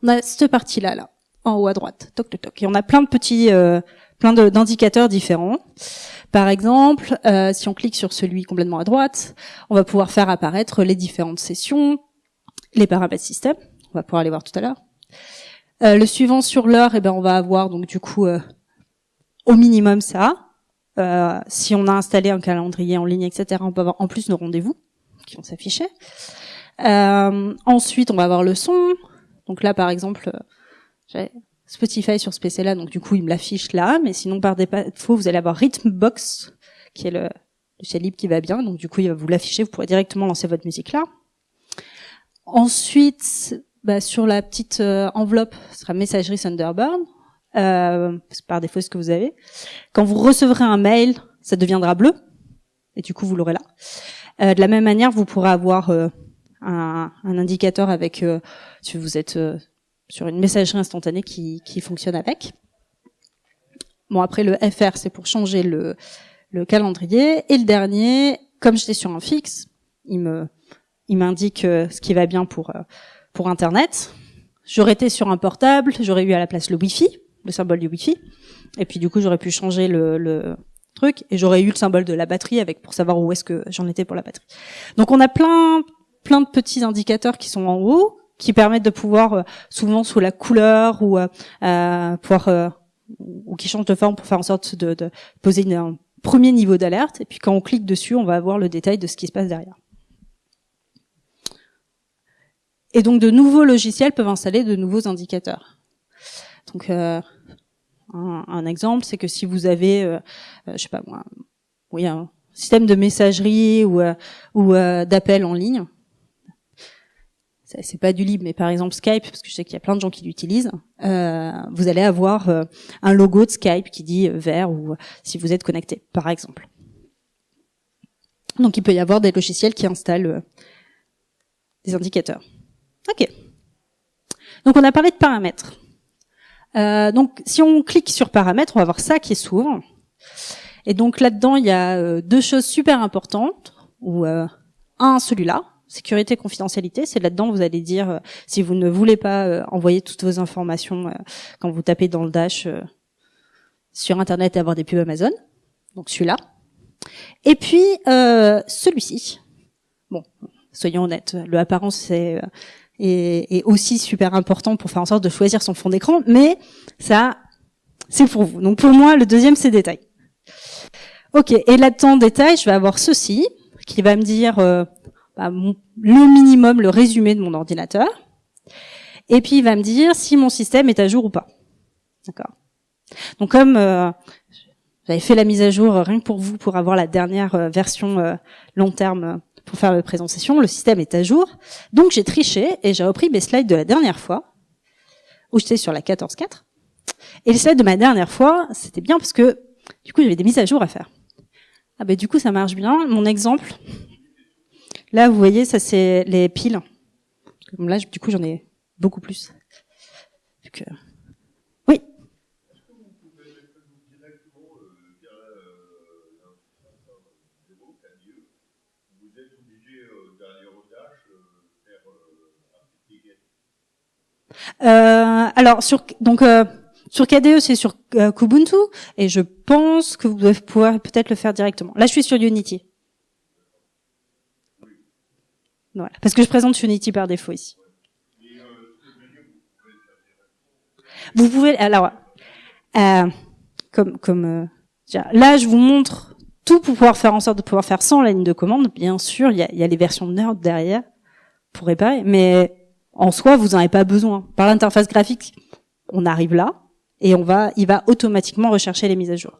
on a cette partie-là, là, en haut à droite, toc toc toc. Et on a plein de petits, d'indicateurs différents. Par exemple, si on clique sur celui complètement à droite, on va pouvoir faire apparaître les différentes sessions, les paramètres système. On va pouvoir les voir tout à l'heure. Le suivant sur l'heure, on va avoir donc du coup au minimum ça. Si on a installé un calendrier en ligne, etc., on peut avoir en plus nos rendez-vous qui vont s'afficher. Ensuite, on va avoir le son. Donc là, par exemple, j'ai Spotify sur ce PC-là, donc du coup, il me l'affiche là. Mais sinon, par défaut, vous allez avoir Rhythmbox, qui est le logiciel libre qui va bien. Donc du coup, il va vous l'afficher. Vous pourrez directement lancer votre musique là. Ensuite, sur la petite enveloppe, ce sera messagerie Thunderbird. Par défaut, ce que vous avez. Quand vous recevrez un mail, ça deviendra bleu. Et du coup, vous l'aurez là. De la même manière, vous pourrez avoir un indicateur avec si vous êtes sur une messagerie instantanée qui fonctionne avec. Bon, après le FR, c'est pour changer le calendrier. Et le dernier, comme j'étais sur un fixe, il m'indique ce qui va bien pour Internet. J'aurais été sur un portable, j'aurais eu à la place le Wi-Fi, le symbole du Wi-Fi. Et puis du coup, j'aurais pu changer le truc et j'aurais eu le symbole de la batterie avec pour savoir où est-ce que j'en étais pour la batterie. Donc on a plein de petits indicateurs qui sont en haut, qui permettent de pouvoir souvent sous la couleur ou qui changent de forme pour faire en sorte de poser un premier niveau d'alerte. Et puis quand on clique dessus, on va avoir le détail de ce qui se passe derrière. Et donc de nouveaux logiciels peuvent installer de nouveaux indicateurs. Donc un exemple, c'est que si vous avez, je sais pas moi, un système de messagerie ou d'appel en ligne, c'est pas du libre, mais par exemple Skype, parce que je sais qu'il y a plein de gens qui l'utilisent, vous allez avoir un logo de Skype qui dit vert ou si vous êtes connecté, par exemple. Donc il peut y avoir des logiciels qui installent des indicateurs. Ok. Donc on a parlé de paramètres. Donc si on clique sur paramètres, on va voir ça qui s'ouvre. Et donc là-dedans, il y a deux choses super importantes. Celui-là, sécurité, confidentialité. C'est là-dedans vous allez dire si vous ne voulez pas envoyer toutes vos informations quand vous tapez dans le dash sur Internet et avoir des pubs Amazon. Donc celui-là. Et puis celui-ci. Bon, soyons honnêtes, l'apparence est aussi super important pour faire en sorte de choisir son fond d'écran, mais ça, c'est pour vous. Donc pour moi, le deuxième, c'est détail. Ok, et là-dedans, détail, je vais avoir ceci, qui va me dire le minimum, le résumé de mon ordinateur, et puis il va me dire si mon système est à jour ou pas. D'accord. Donc comme j'avais fait la mise à jour rien que pour vous, pour avoir la dernière version long terme pour faire la présentation, le système est à jour. Donc j'ai triché et j'ai repris mes slides de la dernière fois, où j'étais sur la 14.4. Et les slides de ma dernière fois, c'était bien parce que du coup, il y avait des mises à jour à faire. Ah ben du coup, ça marche bien. Mon exemple, là, vous voyez, ça c'est les piles. Là, du coup, j'en ai beaucoup plus. Donc, oui. Alors sur KDE c'est sur Kubuntu et je pense que vous devez pouvoir peut-être le faire directement. Là je suis sur Unity. Voilà, parce que je présente Unity par défaut ici. Vous pouvez alors comme là je vous montre tout pour pouvoir faire en sorte de pouvoir faire sans la ligne de commande. Bien sûr, il y a les versions nerd derrière pour réparer, mais en soi, vous n'en avez pas besoin. Par l'interface graphique, on arrive là, et il va automatiquement rechercher les mises à jour.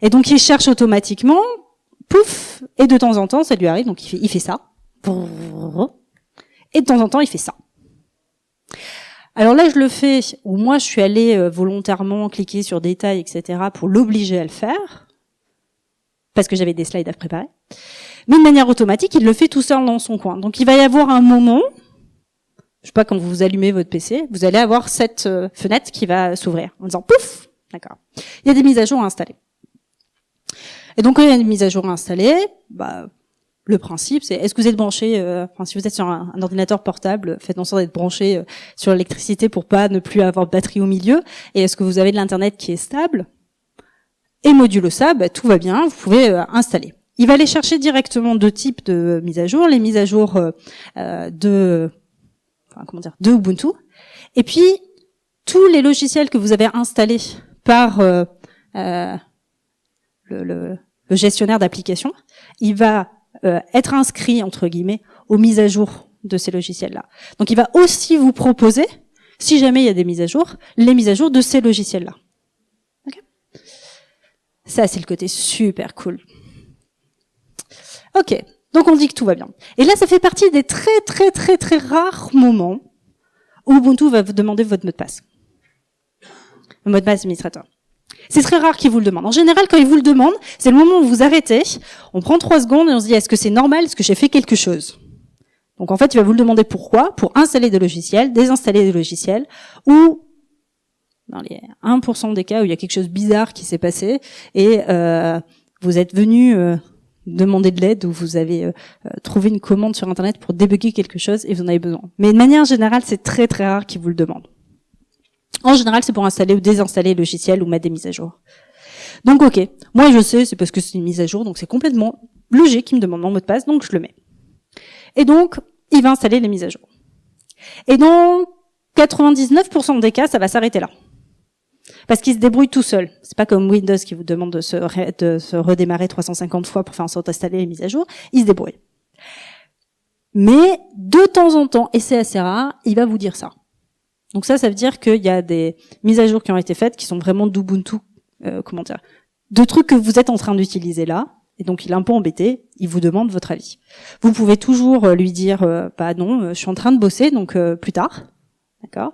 Et donc, il cherche automatiquement, pouf, et de temps en temps, ça lui arrive, donc il fait ça. Et de temps en temps, il fait ça. Alors là, je le fais, où moi, je suis allée volontairement cliquer sur détails, etc., pour l'obliger à le faire, parce que j'avais des slides à préparer. Mais de manière automatique, il le fait tout seul dans son coin. Donc, il va y avoir un moment, je sais pas, quand vous allumez votre PC, vous allez avoir cette fenêtre qui va s'ouvrir en disant pouf, d'accord. Il y a des mises à jour à installer. Et donc quand il y a une mise à jour à installer, le principe c'est est-ce que vous êtes branché, si vous êtes sur un ordinateur portable, faites en sorte d'être branché sur l'électricité pour pas ne plus avoir de batterie au milieu. Et est-ce que vous avez de l'internet qui est stable? Et modulo ça, tout va bien, vous pouvez installer. Il va aller chercher directement deux types de mises à jour, les mises à jour de Ubuntu, et puis tous les logiciels que vous avez installés par le gestionnaire d'application, il va être inscrit entre guillemets aux mises à jour de ces logiciels-là. Donc il va aussi vous proposer, si jamais il y a des mises à jour, les mises à jour de ces logiciels-là. Okay. Ça c'est le côté super cool. Ok. Donc on dit que tout va bien. Et là, ça fait partie des très très très très rares moments où Ubuntu va vous demander votre mot de passe. Le mot de passe administrateur. C'est très rare qu'il vous le demande. En général, quand il vous le demande, c'est le moment où vous arrêtez, on prend 3 secondes et on se dit est-ce que c'est normal, est-ce que j'ai fait quelque chose? Donc en fait, il va vous le demander pourquoi, pour installer des logiciels, désinstaller des logiciels, ou dans les 1% des cas où il y a quelque chose de bizarre qui s'est passé et vous êtes venu demander de l'aide ou vous avez trouvé une commande sur Internet pour débugger quelque chose et vous en avez besoin. Mais de manière générale, c'est très très rare qu'ils vous le demandent. En général, c'est pour installer ou désinstaller le logiciel ou mettre des mises à jour. Donc ok, moi je sais, c'est parce que c'est une mise à jour, donc c'est complètement logique qu'il me demande mon mot de passe, donc je le mets. Et donc, il va installer les mises à jour. Et dans 99% des cas, ça va s'arrêter là. Parce qu'il se débrouille tout seul. C'est pas comme Windows qui vous demande de se redémarrer 350 fois pour faire en sorte d'installer les mises à jour. Il se débrouille. Mais de temps en temps, et c'est assez rare, il va vous dire ça. Donc ça veut dire qu'il y a des mises à jour qui ont été faites, qui sont vraiment d'Ubuntu, de trucs que vous êtes en train d'utiliser là. Et donc il est un peu embêté, il vous demande votre avis. vous pouvez toujours lui dire bah non, je suis en train de bosser, donc plus tard. D'accord.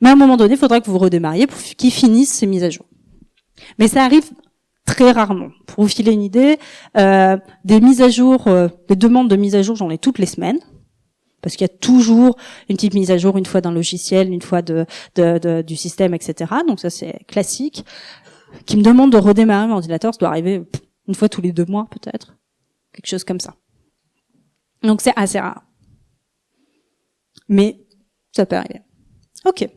Mais à un moment donné, il faudra que vous redémarriez pour qu'il finisse ces mises à jour. Mais ça arrive très rarement. Pour vous filer une idée, des mises à jour, des demandes de mise à jour, j'en ai toutes les semaines. Parce qu'il y a toujours une petite mise à jour, une fois d'un logiciel, une fois du système, etc. Donc ça, c'est classique. Qui me demande de redémarrer mon ordinateur, ça doit arriver une fois tous les 2 mois, peut-être. Quelque chose comme ça. Donc c'est assez rare. Mais ça peut arriver. Ok.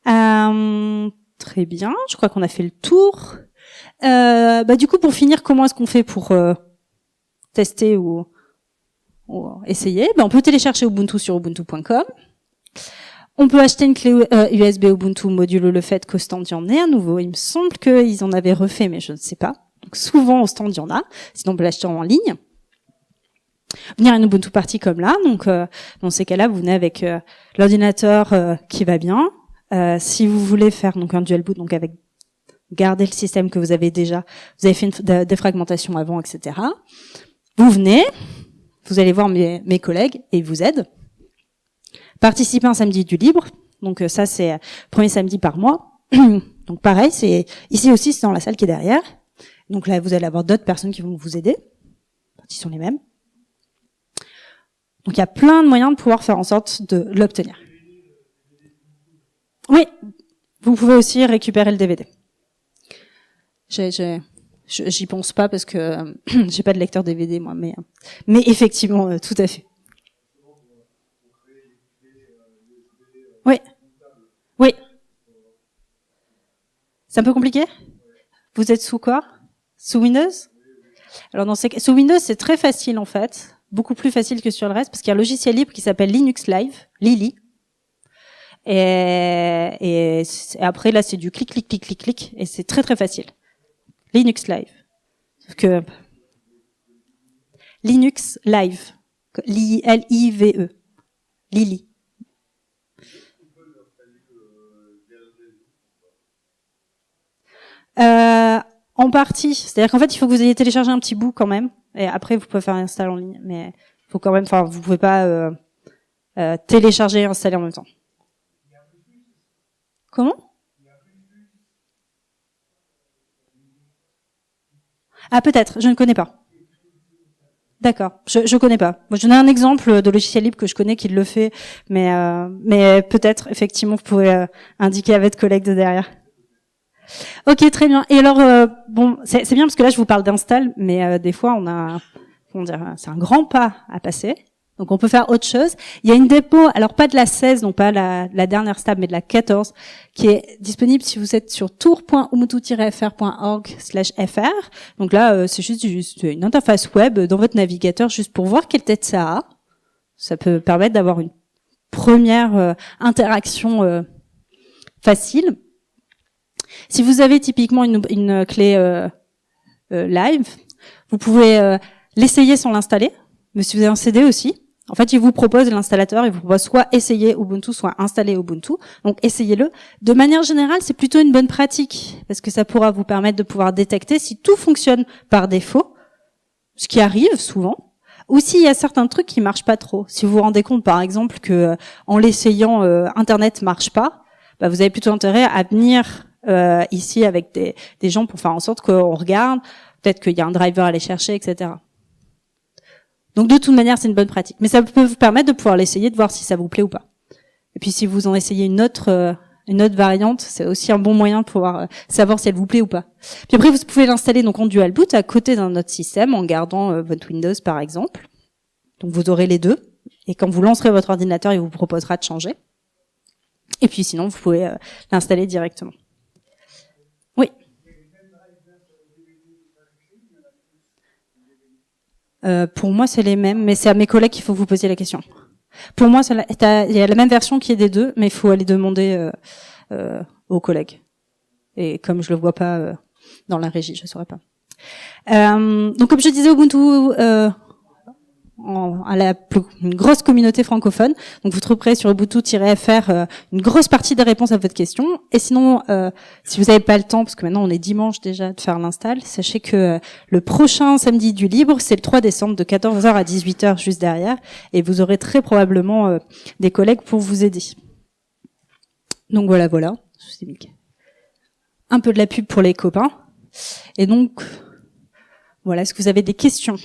Très bien. Je crois qu'on a fait le tour. Du coup, pour finir, comment est-ce qu'on fait pour tester ou essayer? On peut télécharger Ubuntu sur ubuntu.com. On peut acheter une clé USB Ubuntu module le fait qu'au stand il y en ait un nouveau. Il me semble qu'ils en avaient refait, mais je ne sais pas. Donc souvent au stand il y en a. Sinon on peut l'acheter en ligne. Venir à une Ubuntu party comme là. Donc dans ces cas-là, vous venez avec l'ordinateur qui va bien. Si vous voulez faire donc un dual boot, donc avec garder le système que vous avez déjà, vous avez fait une défragmentation avant, etc. Vous venez, vous allez voir mes collègues et ils vous aident. Participer un samedi du libre, donc ça c'est premier samedi par mois. Donc pareil, c'est ici aussi, c'est dans la salle qui est derrière. Donc là, vous allez avoir d'autres personnes qui vont vous aider, qui sont les mêmes. Donc il y a plein de moyens de pouvoir faire en sorte de l'obtenir. Oui, vous pouvez aussi récupérer le DVD. J'y pense pas parce que j'ai pas de lecteur DVD moi, mais effectivement, tout à fait. Oui. Oui. C'est un peu compliqué? Vous êtes sous quoi? Sous Windows? Alors sous Windows, c'est très facile en fait, beaucoup plus facile que sur le reste parce qu'il y a un logiciel libre qui s'appelle Linux Live, Lili. Et après là, c'est du clic clic clic clic clic et c'est très très facile. Linux Live. Sauf que Linux Live, L-I-V-E. Lili. En partie, c'est-à-dire qu'en fait, il faut que vous ayez téléchargé un petit bout quand même, et après vous pouvez faire installer en ligne, mais faut quand même, enfin, vous pouvez pas télécharger et installer en même temps. Comment? Ah peut-être, je ne connais pas. D'accord, je connais pas. Moi, je donne un exemple de logiciel libre que je connais qui le fait, mais peut-être effectivement vous pouvez indiquer à votre collègue de derrière. Ok, très bien. Et alors, c'est bien parce que là, je vous parle d'install, mais des fois, on a, comment dire, c'est un grand pas à passer. Donc, on peut faire autre chose. Il y a une dépo, alors pas de la 16, donc pas la dernière stable, mais de la 14, qui est disponible si vous êtes sur tour.ubuntu-fr.org/fr. Donc là, c'est juste une interface web dans votre navigateur, juste pour voir quelle tête ça a. Ça peut permettre d'avoir une première interaction facile. Si vous avez typiquement une clé live, vous pouvez l'essayer sans l'installer. Mais si vous avez un CD aussi, en fait, il vous propose l'installateur, il vous propose soit essayer Ubuntu, soit installer Ubuntu. Donc, essayez-le. De manière générale, c'est plutôt une bonne pratique parce que ça pourra vous permettre de pouvoir détecter si tout fonctionne par défaut, ce qui arrive souvent, ou s'il y a certains trucs qui marchent pas trop. Si vous vous rendez compte, par exemple, que en l'essayant, Internet marche pas, bah, vous avez plutôt intérêt à venir ici avec des gens pour faire en sorte qu'on regarde, peut-être qu'il y a un driver à aller chercher, etc. Donc de toute manière, c'est une bonne pratique. Mais ça peut vous permettre de pouvoir l'essayer, de voir si ça vous plaît ou pas. Et puis si vous en essayez une autre variante, c'est aussi un bon moyen de pouvoir savoir si elle vous plaît ou pas. Puis après, vous pouvez l'installer donc en dual boot à côté d'un autre système en gardant votre Windows par exemple. Donc vous aurez les deux. Et quand vous lancerez votre ordinateur, il vous proposera de changer. Et puis sinon, vous pouvez l'installer directement. Oui. Pour moi, c'est les mêmes, mais c'est à mes collègues qu'il faut vous poser la question. Pour moi, il y a la même version qui est des deux, mais il faut aller demander aux collègues. Et comme je le vois pas dans la régie, je saurais pas. Donc, comme je disais, Ubuntu une grosse communauté francophone. Donc, vous trouverez sur Ubuntu-FR une grosse partie des réponses à votre question. Et sinon, si vous n'avez pas le temps, parce que maintenant on est dimanche déjà, de faire l'install, sachez que le prochain samedi du libre, c'est le 3 décembre de 14h à 18h juste derrière. Et vous aurez très probablement des collègues pour vous aider. Donc voilà. Un peu de la pub pour les copains. Et donc, voilà, est-ce que vous avez des questions ?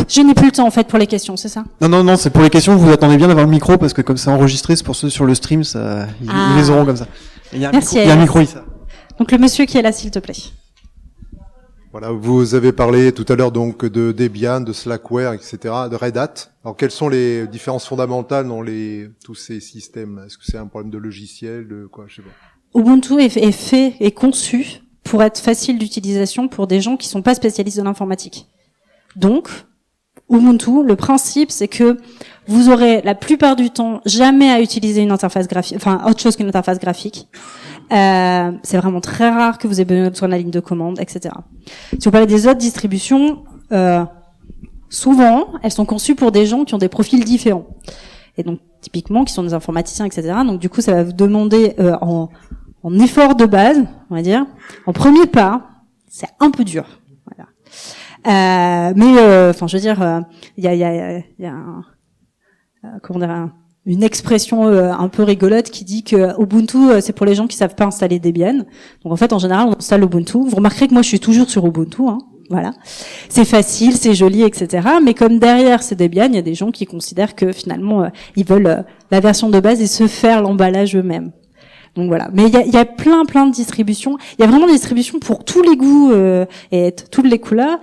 Je n'ai plus le temps en fait pour les questions, c'est ça ? Non, c'est pour les questions. Vous attendez bien d'avoir le micro parce que comme c'est enregistré, c'est pour ceux sur le stream, ils les auront comme ça. Merci. Il y a un micro ici. Donc le monsieur qui est là, s'il te plaît. Voilà, vous avez parlé tout à l'heure donc de Debian, de Slackware, etc., de Red Hat. Alors quelles sont les différences fondamentales dans tous ces systèmes ? Est-ce que c'est un problème de logiciel, de quoi, je sais pas. Ubuntu est conçu pour être facile d'utilisation pour des gens qui sont pas spécialistes de l'informatique. Donc, Ubuntu, le principe, c'est que vous aurez la plupart du temps jamais à utiliser une interface graphique, enfin autre chose qu'une interface graphique. C'est vraiment très rare que vous ayez besoin de la ligne de commande, etc. Si vous parlez des autres distributions, souvent, elles sont conçues pour des gens qui ont des profils différents. Et donc, typiquement, qui sont des informaticiens, etc. Donc, du coup, ça va vous demander en effort de base, on va dire, en premier pas, c'est un peu dur. Voilà. Mais je veux dire, il y a une expression un peu rigolote qui dit que Ubuntu c'est pour les gens qui savent pas installer Debian. Donc en fait, en général, on installe Ubuntu. Vous remarquerez que moi, je suis toujours sur Ubuntu. Voilà, c'est facile, c'est joli, etc. Mais comme derrière c'est Debian, il y a des gens qui considèrent que finalement ils veulent la version de base et se faire l'emballage eux-mêmes. Donc voilà. Mais il y a plein de distributions. Il y a vraiment des distributions pour tous les goûts et toutes les couleurs.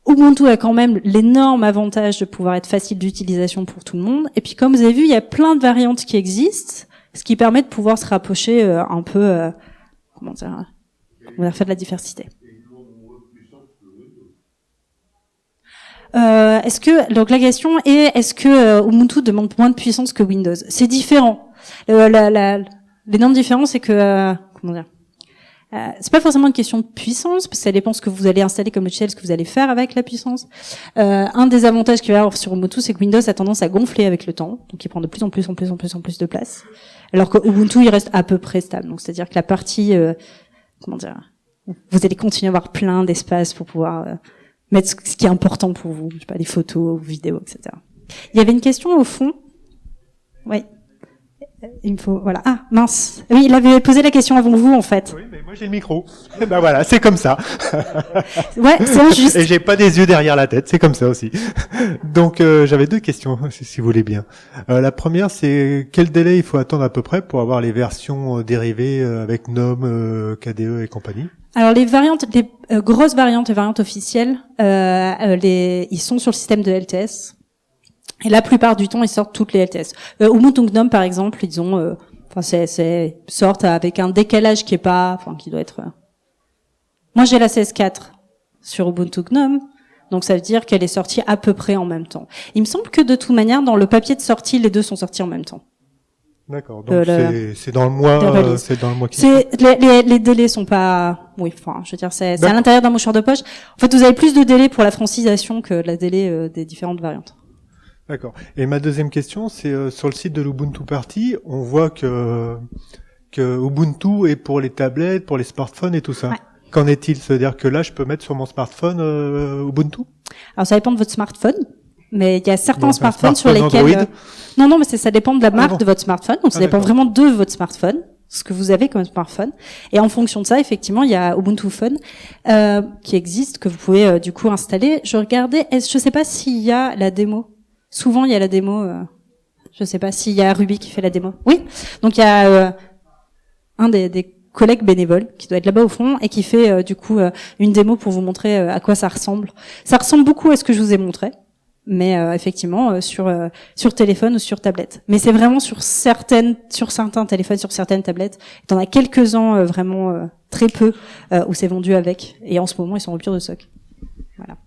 Ubuntu a quand même l'énorme avantage de pouvoir être facile d'utilisation pour tout le monde. Et puis comme vous avez vu, il y a plein de variantes qui existent, ce qui permet de pouvoir se rapprocher un peu, faire de la diversité. Donc la question est, est-ce que Ubuntu demande moins de puissance que Windows ? C'est différent. L'énorme différence, c'est que c'est pas forcément une question de puissance, parce que ça dépend ce que vous allez installer comme logiciel, ce que vous allez faire avec la puissance. Un des avantages qu'il va y avoir sur Ubuntu, c'est que Windows a tendance à gonfler avec le temps, donc il prend de plus en plus de place, alors que Ubuntu il reste à peu près stable. Donc c'est-à-dire que la partie, vous allez continuer à avoir plein d'espace pour pouvoir mettre ce qui est important pour vous, je sais pas, des photos, vidéos, etc. Il y avait une question au fond. Oui. Il me faut, voilà. Ah, mince. Oui, il avait posé la question avant vous, en fait. Oui, mais moi j'ai le micro. Ben voilà, c'est comme ça. Ouais, c'est injuste. Et j'ai pas des yeux derrière la tête, c'est comme ça aussi. Donc j'avais deux questions, si vous voulez bien. La première, c'est quel délai il faut attendre à peu près pour avoir les versions dérivées avec GNOME, KDE et compagnie? Alors les variantes, les grosses variantes et variantes officielles, ils sont sur le système de LTS. Et la plupart du temps, ils sortent toutes les LTS. Ubuntu GNOME, par exemple, ils ont, sortent avec un décalage qui doit être. Moi, j'ai la CS4 sur Ubuntu GNOME, donc ça veut dire qu'elle est sortie à peu près en même temps. Il me semble que de toute manière, dans le papier de sortie, les deux sont sortis en même temps. D'accord. Donc c'est dans le mois, c'est dans le mois qui. Les délais sont pas, je veux dire, c'est à l'intérieur d'un mouchoir de poche. En fait, vous avez plus de délais pour la francisation que la délai des différentes variantes. D'accord. Et ma deuxième question, c'est sur le site de l'Ubuntu Party, on voit que Ubuntu est pour les tablettes, pour les smartphones et tout ça. Ouais. Qu'en est-il? C'est-à-dire que là, je peux mettre sur mon smartphone Ubuntu? Alors ça dépend de votre smartphone, mais il y a certains smartphones sur lesquels. Non, mais ça dépend de la marque de votre smartphone, donc ça dépend vraiment de votre smartphone. ce que vous avez comme smartphone. Et en fonction de ça, effectivement, il y a Ubuntu Phone qui existe, que vous pouvez du coup installer. Je regardais, je sais pas s'il y a la démo. Souvent, il y a la démo. Je sais pas s'il y a Ruby qui fait la démo. Oui. Donc il y a un des collègues bénévoles qui doit être là-bas au fond et qui fait du coup une démo pour vous montrer à quoi ça ressemble. Ça ressemble beaucoup à ce que je vous ai montré, mais effectivement sur téléphone ou sur tablette. Mais c'est vraiment sur certains téléphones, sur certaines tablettes. Il y en a quelques-uns vraiment très peu où c'est vendu avec. Et en ce moment, ils sont en rupture de stock. Voilà.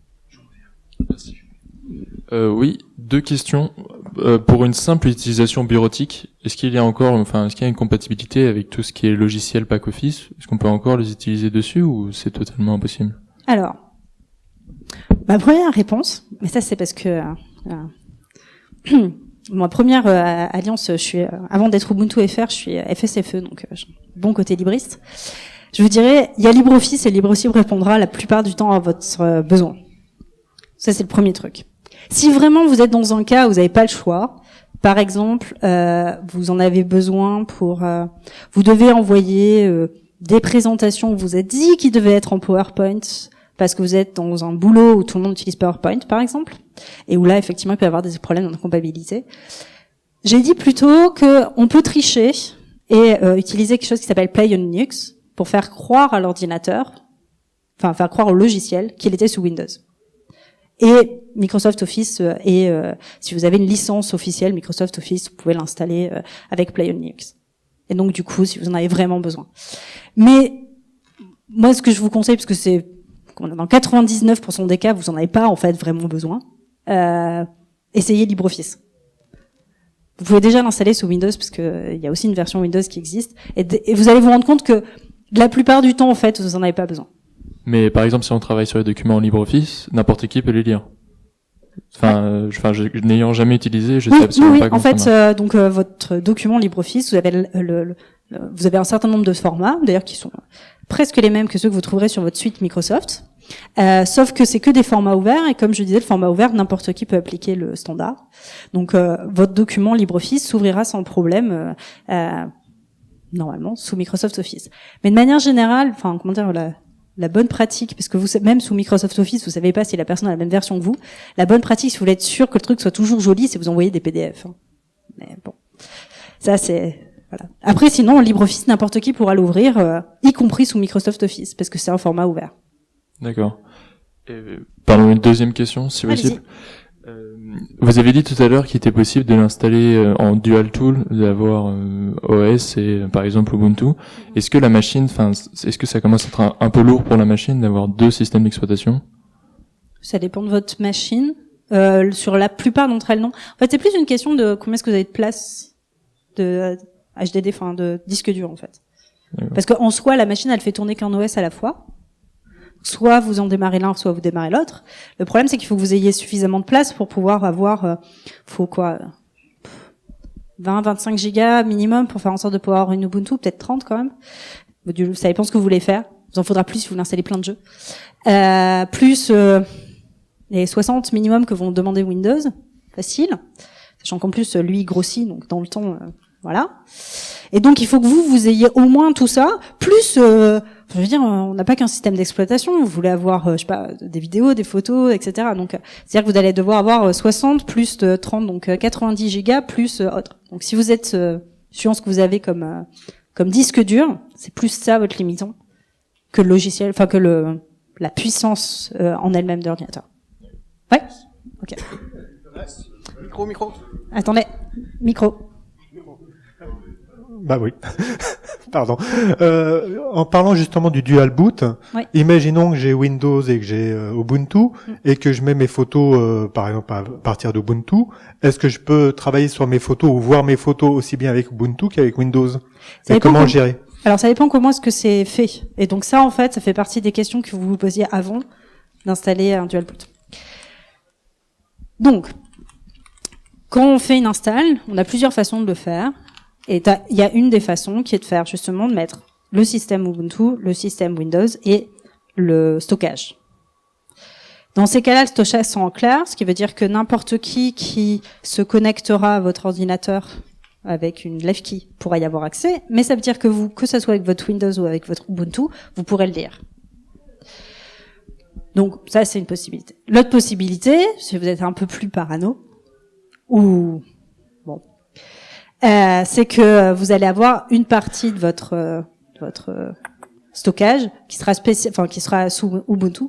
Merci. Oui, 2 questions. Pour une simple utilisation bureautique, est-ce qu'il y a une compatibilité avec tout ce qui est logiciel pack office? Est-ce qu'on peut encore les utiliser dessus ou c'est totalement impossible? Alors, ma première réponse, mais ça c'est parce que ma première alliance, je suis avant d'être Ubuntu FR, je suis FSFE, donc bon côté libriste. Je vous dirais, il y a LibreOffice et LibreOffice répondra la plupart du temps à votre besoin. Ça c'est le premier truc. Si vraiment vous êtes dans un cas où vous n'avez pas le choix, par exemple, vous en avez besoin pour, vous devez envoyer des présentations, vous êtes dit qu'ils devaient être en PowerPoint parce que vous êtes dans un boulot où tout le monde utilise PowerPoint, par exemple, et où là effectivement il peut y avoir des problèmes d'incompatibilité. J'ai dit plutôt que on peut tricher et utiliser quelque chose qui s'appelle Play on Linux pour faire croire à l'ordinateur, enfin faire croire au logiciel qu'il était sous Windows. Et Microsoft Office si vous avez une licence officielle Microsoft Office, vous pouvez l'installer avec Play on Linux. Et donc du coup, si vous en avez vraiment besoin. Mais moi, ce que je vous conseille, parce que c'est dans 99% des cas, vous en avez pas en fait vraiment besoin, essayez LibreOffice. Vous pouvez déjà l'installer sous Windows parce que il y a aussi une version Windows qui existe, et vous allez vous rendre compte que la plupart du temps, en fait, vous en avez pas besoin. Mais par exemple, si on travaille sur les documents en LibreOffice, n'importe qui peut les lire. N'ayant jamais utilisé, je sais absolument pas comment ça marche. En fait, votre document LibreOffice, vous avez vous avez un certain nombre de formats, d'ailleurs qui sont presque les mêmes que ceux que vous trouverez sur votre suite Microsoft, sauf que c'est que des formats ouverts, et comme je disais, le format ouvert, n'importe qui peut appliquer le standard. Donc votre document LibreOffice s'ouvrira sans problème, normalement, sous Microsoft Office. Mais de manière générale, la bonne pratique, parce que vous, même sous Microsoft Office, vous savez pas si la personne a la même version que vous. La bonne pratique, si vous voulez être sûr que le truc soit toujours joli, c'est vous envoyer des PDF. Mais bon, ça c'est voilà. Après, sinon, LibreOffice, n'importe qui pourra l'ouvrir, y compris sous Microsoft Office, parce que c'est un format ouvert. D'accord. Pardon, une deuxième question, si possible. Vous avez dit tout à l'heure qu'il était possible de l'installer en dual tool, d'avoir OS et par exemple Ubuntu. Est-ce que la machine, est-ce que ça commence à être un peu lourd pour la machine d'avoir 2 systèmes d'exploitation? Ça dépend de votre machine. Sur la plupart d'entre elles, non. En fait, c'est plus une question de combien est-ce que vous avez de place de HDD, de disque dur en fait. D'accord. Parce qu'en soi, la machine, elle fait tourner qu'un OS à la fois. Soit vous en démarrez l'un, soit vous démarrez l'autre. Le problème, c'est qu'il faut que vous ayez suffisamment de place pour pouvoir avoir, 20-25 gigas minimum pour faire en sorte de pouvoir avoir une Ubuntu, peut-être 30 quand même. Ça dépend ce que vous voulez faire. Vous en faudra plus si vous voulez installer plein de jeux. Plus les 60 minimum que vont demander Windows, facile. Sachant qu'en plus, lui, il grossit, donc dans le temps, voilà. Et donc, il faut que vous ayez au moins tout ça, plus... je veux dire, on n'a pas qu'un système d'exploitation. Vous voulez avoir, des vidéos, des photos, etc. Donc, c'est-à-dire que vous allez devoir avoir 60 plus 30, donc 90 gigas plus autre. Donc, si vous êtes suivant ce que vous avez comme disque dur, c'est plus ça votre limitant que le logiciel, que la puissance en elle-même de l'ordinateur. Ouais. Ok. Micro. Attendez, micro. Bah oui. Pardon. En parlant justement du dual boot, oui. Imaginons que j'ai Windows et que j'ai Ubuntu et que je mets mes photos, par exemple, à partir d'Ubuntu. Est-ce que je peux travailler sur mes photos ou voir mes photos aussi bien avec Ubuntu qu'avec Windows? Et comment gérer? Alors, ça dépend comment est-ce que c'est fait. Et donc ça, en fait, ça fait partie des questions que vous vous posiez avant d'installer un dual boot. Donc, quand on fait une install, on a plusieurs façons de le faire. Et il y a une des façons qui est de faire justement de mettre le système Ubuntu, le système Windows et le stockage. Dans ces cas-là, le stockage sont en clair, ce qui veut dire que n'importe qui se connectera à votre ordinateur avec une left key pourra y avoir accès, mais ça veut dire que vous, que ça soit avec votre Windows ou avec votre Ubuntu, vous pourrez le lire. Donc ça, c'est une possibilité. L'autre possibilité, si vous êtes un peu plus parano, ou bon, c'est que vous allez avoir une partie de votre stockage qui sera sous Ubuntu,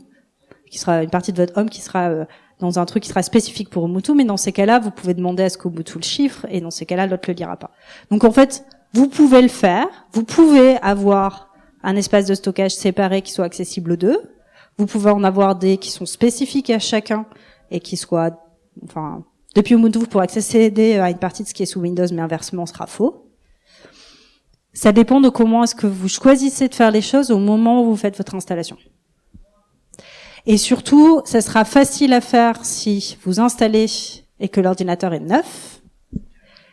qui sera une partie de votre home qui sera dans un truc qui sera spécifique pour Ubuntu, mais dans ces cas-là, vous pouvez demander à ce qu'Ubuntu le chiffre, et dans ces cas-là, l'autre le lira pas. Donc en fait, vous pouvez le faire, vous pouvez avoir un espace de stockage séparé qui soit accessible aux deux, vous pouvez en avoir des qui sont spécifiques à chacun, et qui soient, enfin, depuis Ubuntu, vous pourrez accéder à une partie de ce qui est sous Windows, mais inversement, sera faux. Ça dépend de comment est-ce que vous choisissez de faire les choses au moment où vous faites votre installation. Et surtout, ça sera facile à faire si vous installez et que l'ordinateur est neuf.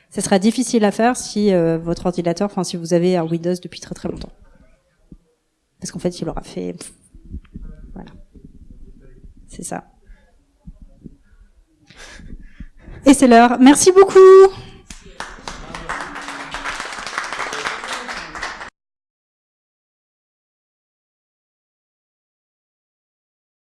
Ça sera difficile à faire si votre ordinateur, enfin si vous avez un Windows depuis très très longtemps. Parce qu'en fait, il aura fait... Voilà. C'est ça. Et c'est l'heure. Merci beaucoup.